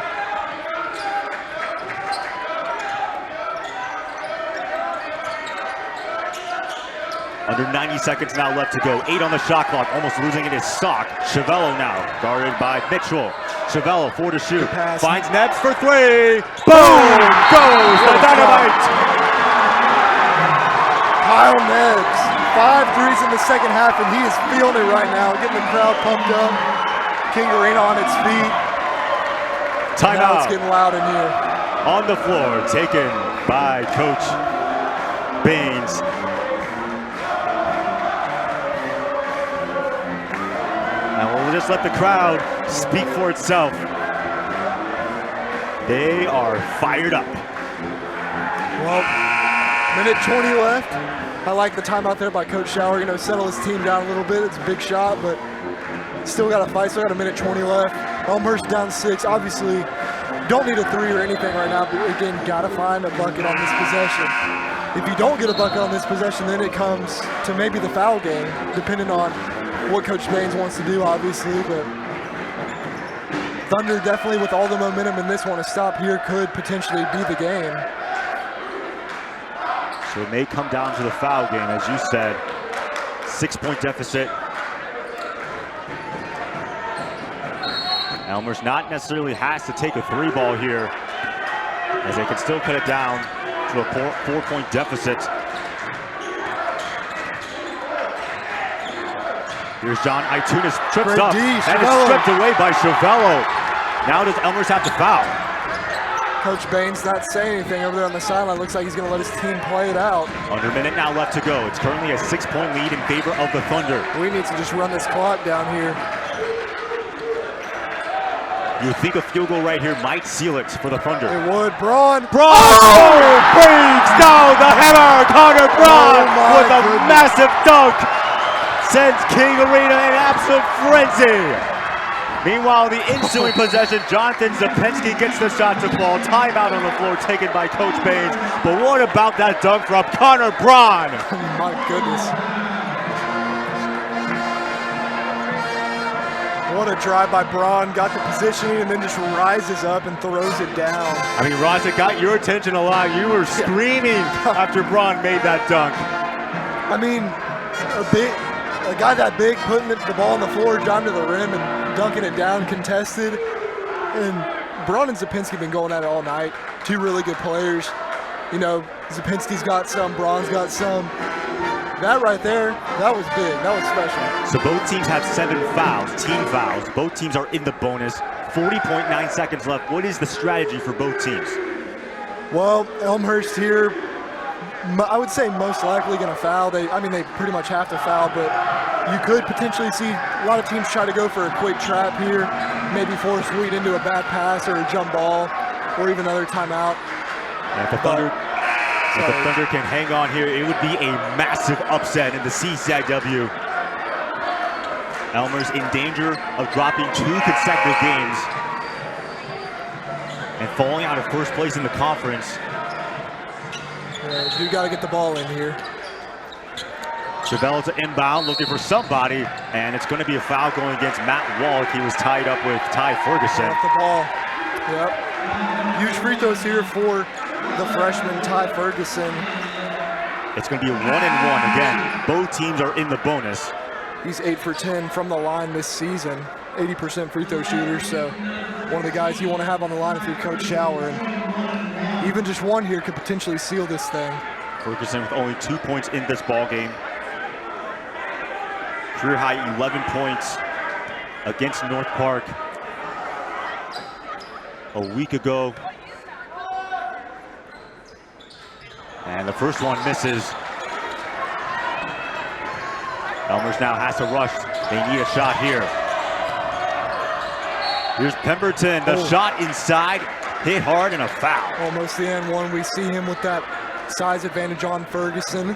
Under 90 seconds now left to go. 8 on the shot clock, almost losing it is Sock. Chavello now, guarded by Mitchell. Chavello, 4 to shoot. Finds Nebbs for 3. Boom! Goes the dynamite! Kyle Nebbs, 5 threes in the second half, and he is feeling it right now, getting the crowd pumped up. King Arena on its feet. Timeout. Now it's getting loud in here. On the floor, taken by Coach Baines. And we'll just let the crowd speak for itself. They are fired up. Well, minute 20 left. I like the timeout there by Coach Schauer. Settle his team down a little bit. It's a big shot, but Still got to fight, still got a minute 20 left. Elmhurst down 6. Obviously, don't need a 3 or anything right now, but again, got to find a bucket on this possession. If you don't get a bucket on this possession, then it comes to maybe the foul game, depending on what Coach Baines wants to do, obviously. But Thunder definitely, with all the momentum in this one, a stop here could potentially be the game. So it may come down to the foul game, as you said. 6-point deficit. Elmhurst not necessarily has to take a 3 ball here, as they can still cut it down to a 4-point deficit. Here's John Itunis, trips up, and is stripped away by Chavello. Now does Elmhurst have to foul? Coach Baines not saying anything over there on the sideline. Looks like he's going to let his team play it out. Under a minute now left to go. It's currently a 6-point lead in favor of the Thunder. We need to just run this clock down here. You would think a field goal right here might seal it for the Thunder. It would. Braun. Brings down the hammer. Connor Braun with a massive dunk. Sends King Arena in absolute frenzy. Meanwhile, the ensuing possession, Jonathan Zapensky gets the shot to fall. Timeout on the floor taken by Coach Baines. But what about that dunk from Connor Braun? Oh my goodness. What a drive by Braun. Got the positioning and then just rises up and throws it down. I mean, Ross, it got your attention a lot. You were screaming after Braun made that dunk. I mean, a guy that big putting the ball on the floor, down to the rim and dunking it down contested. And Braun and Zapensky have been going at it all night. 2 really good players. You know, Zapensky's got some, Braun's got some. That right there, that was big. That was special. So both teams have 7 fouls, team fouls. Both teams are in the bonus. 40.9 seconds left. What is the strategy for both teams? Well, Elmhurst here, I would say most likely going to foul. They pretty much have to foul, but you could potentially see a lot of teams try to go for a quick trap here, maybe force Wheat into a bad pass or a jump ball, or even another timeout. And if the Thunder can hang on here, it would be a massive upset in the CCIW. Elmhurst in danger of dropping 2 consecutive games and falling out of first place in the conference. Yeah, you got to get the ball in here. Chavello to inbound, looking for somebody, and it's going to be a foul going against Matt Wallach. He was tied up with Ty Ferguson. Off the ball. Yep. Huge free throws here for the freshman Ty Ferguson. It's going to be a 1-and-1 again. Both teams are in the bonus. He's 8 for 10 from the line this season. 80% free throw shooter, so one of the guys you want to have on the line if you're Coach Schauer. And even just one here could potentially seal this thing. Ferguson with only 2 points in this ball game. Career high 11 points against North Park a week ago. And the first one misses. Elmhurst now has to rush. They need a shot here. Here's Pemberton, the shot inside, hit hard and a foul. Almost the end one. We see him with that size advantage on Ferguson.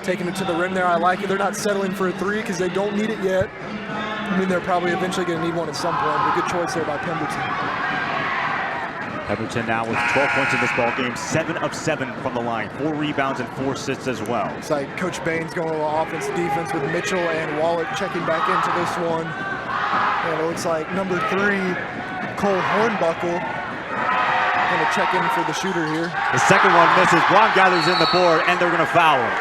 Taking it to the rim there, I like it. They're not settling for a 3 because they don't need it yet. I mean, they're probably eventually going to need one at some point, but good choice there by Pemberton. Pemberton now with 12 points in this ball game, 7 of 7 from the line, 4 rebounds and 4 assists as well. It's like Coach Baines going a little offense defense with Mitchell and Wallach checking back into this one. And it looks like number 3, Cole Hornbuckle, going to check in for the shooter here. The second one misses. Braun gathers in the board, and they're going to foul him.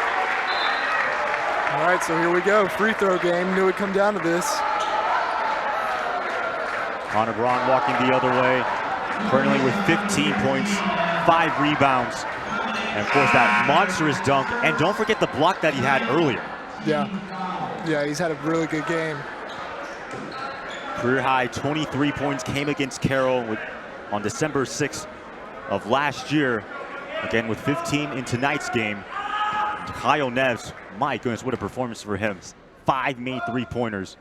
All right, so here we go. Free throw game. Knew it'd come down to this. Connor Braun walking the other way. Currently with 15 points, 5 rebounds, and of course that monstrous dunk. And don't forget the block that he had earlier. Yeah, he's had a really good game. Career high 23 points came against Carroll on December 6th of last year. Again with 15 in tonight's game. Kyle Neves, my goodness, what a performance for him. 5 made 3-pointers.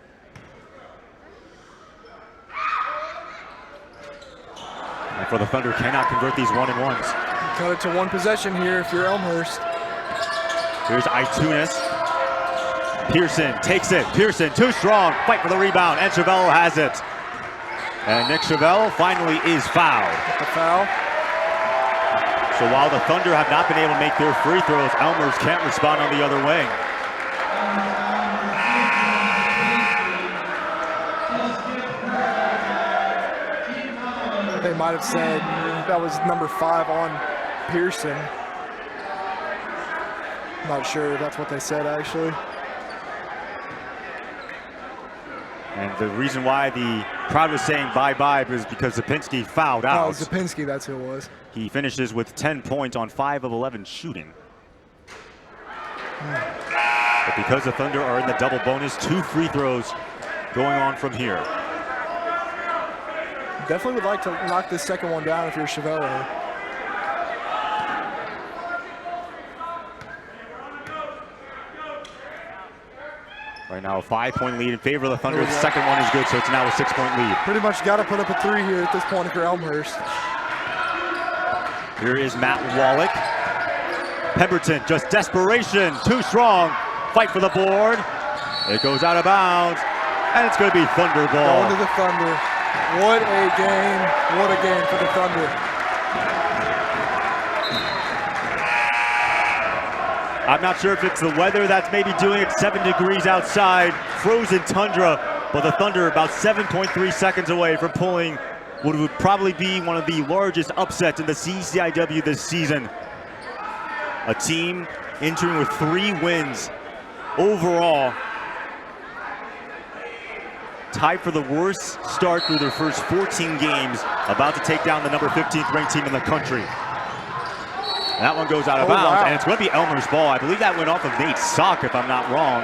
And for the Thunder, cannot convert these 1-and-1s. Cut it to one possession here if you're Elmhurst. Here's Itunis. Pearson takes it. Pearson too strong. Fight for the rebound. And Chevelle has it. And Nick Chevelle finally is fouled. The foul. So while the Thunder have not been able to make their free throws, Elmhurst can't respond on the other wing. They might have said that was number 5 on Pearson. Not sure if that's what they said, actually. And the reason why the crowd was saying bye-bye was because Zapinski fouled out. Oh, Zapinski, that's who it was. He finishes with 10 points on 5 of 11 shooting. But because the Thunder are in the double bonus, 2 free throws going on from here. Definitely would like to knock this second one down if you're Chevelle. Right now, a 5-point lead in favor of the Thunder. The second one is good, so it's now a 6-point lead. Pretty much got to put up a 3 here at this point if you're Elmhurst. Here is Matt Wallach. Pemberton, just desperation, too strong. Fight for the board. It goes out of bounds, and it's going to be Thunder ball. Going to the Thunder. What a game. What a game for the Thunder. I'm not sure if it's the weather that's maybe doing it. 7 degrees outside, frozen tundra, but the Thunder about 7.3 seconds away from pulling what would probably be one of the largest upsets in the CCIW this season. A team entering with 3 wins overall, tied for the worst start through their first 14 games, about to take down the number 15th ranked team in the country. And that one goes out of bounds, and it's going to be Elmer's ball. I believe that went off of Nate's sock, if I'm not wrong.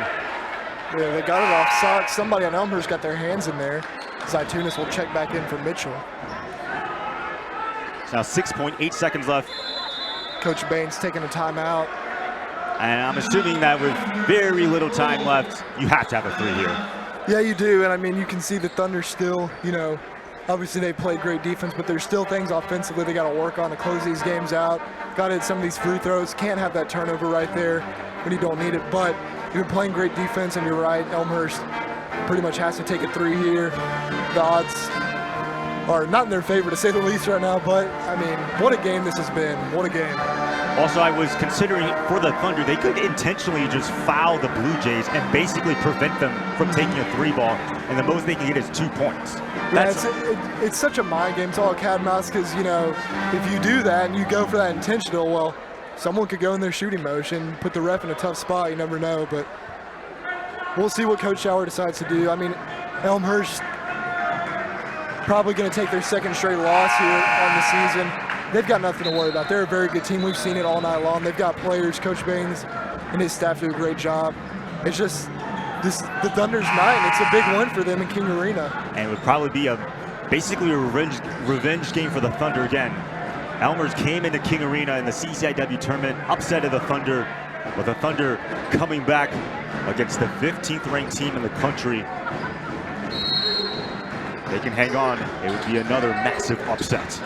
Yeah, they got it off sock. Somebody on Elmhurst got their hands in there. Zaitunis will check back in for Mitchell. It's now 6.8 seconds left. Coach Baines taking a timeout. And I'm assuming that with very little time left, you have to have a 3 here. Yeah, you do, and I mean, you can see the Thunder still, you know, obviously they played great defense, but there's still things offensively they got to work on to close these games out. Got to hit some of these free throws. Can't have that turnover right there when you don't need it, but you're playing great defense, and you're right, Elmhurst pretty much has to take a 3 here. The odds are not in their favor, to say the least, right now, but, I mean, what a game this has been. What a game. Also, I was considering for the Thunder, they could intentionally just foul the Blue Jays and basically prevent them from taking a 3 ball, and the most they can get is 2 points. Yeah, it's such a mind game. It's all cat and mouse because, you know, if you do that and you go for that intentional, well, someone could go in their shooting motion, put the ref in a tough spot. You never know, but we'll see what Coach Schauer decides to do. I mean, Elmhurst probably going to take their 2nd straight loss here on the season. They've got nothing to worry about. They're a very good team. We've seen it all night long. They've got players. Coach Baines and his staff do a great job. It's just the Thunder's night, and it's a big win for them in King Arena. And it would probably be basically a revenge game for the Thunder again. Elmhurst came into King Arena in the CCIW tournament, upsetted the Thunder, but the Thunder coming back against the 15th ranked team in the country. They can hang on. It would be another massive upset.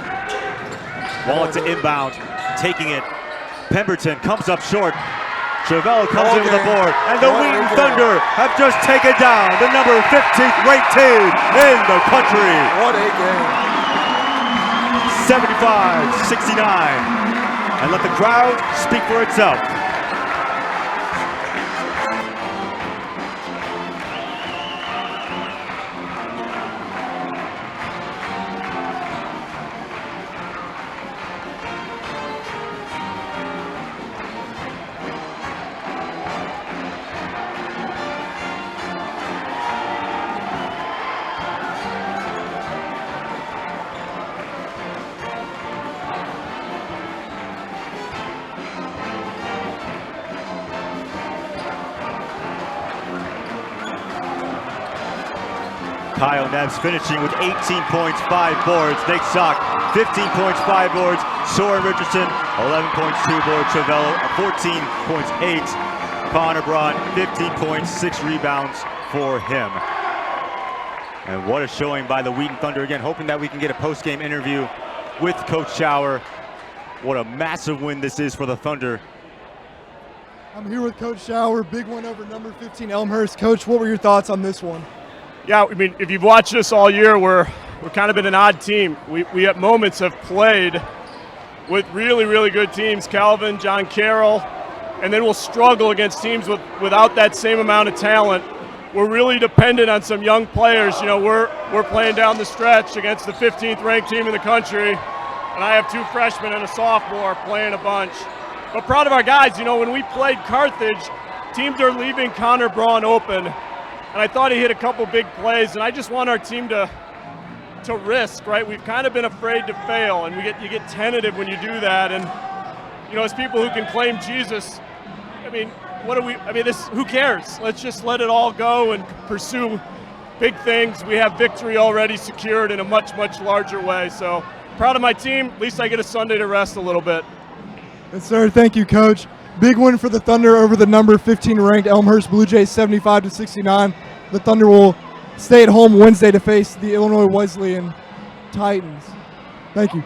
Wallach to inbound, taking it. Pemberton comes up short. Chevelle comes in with the board, and the Wheaton Thunder have just taken down the number 15th ranked team in the country. What a game. 75-69. And let the crowd speak for itself. Kyle Neves finishing with 18 points, 5 boards. Nick Sock, 15 points, 5 boards. Soren Richardson, 11 points, 2 boards. Chevelle, 14 points, 8. Connor Braun, 15 points, 6 rebounds for him. And what a showing by the Wheaton Thunder. Again, hoping that we can get a post-game interview with Coach Schauer. What a massive win this is for the Thunder. I'm here with Coach Schauer. Big win over number 15 Elmhurst. Coach, what were your thoughts on this one? Yeah, I mean, if you've watched us all year, we're kind of been an odd team. We at moments have played with really, really good teams, Calvin, John Carroll, and then we'll struggle against teams without that same amount of talent. We're really dependent on some young players. You know, we're playing down the stretch against the 15th ranked team in the country, and I have 2 freshmen and a sophomore playing a bunch. But proud of our guys. You know, when we played Carthage, teams are leaving Connor Braun open, and I thought he hit a couple big plays, and I just want our team to risk, right? We've kind of been afraid to fail, and you get tentative when you do that. And, you know, as people who can claim Jesus, I mean, who cares? Let's just let it all go and pursue big things. We have victory already secured in a much, much larger way. So proud of my team. At least I get a Sunday to rest a little bit. Yes, sir. Thank you, Coach. Big win for the Thunder over the number 15 ranked Elmhurst Blue Jays, 75-69. The Thunder will stay at home Wednesday to face the Illinois Wesleyan Titans. Thank you.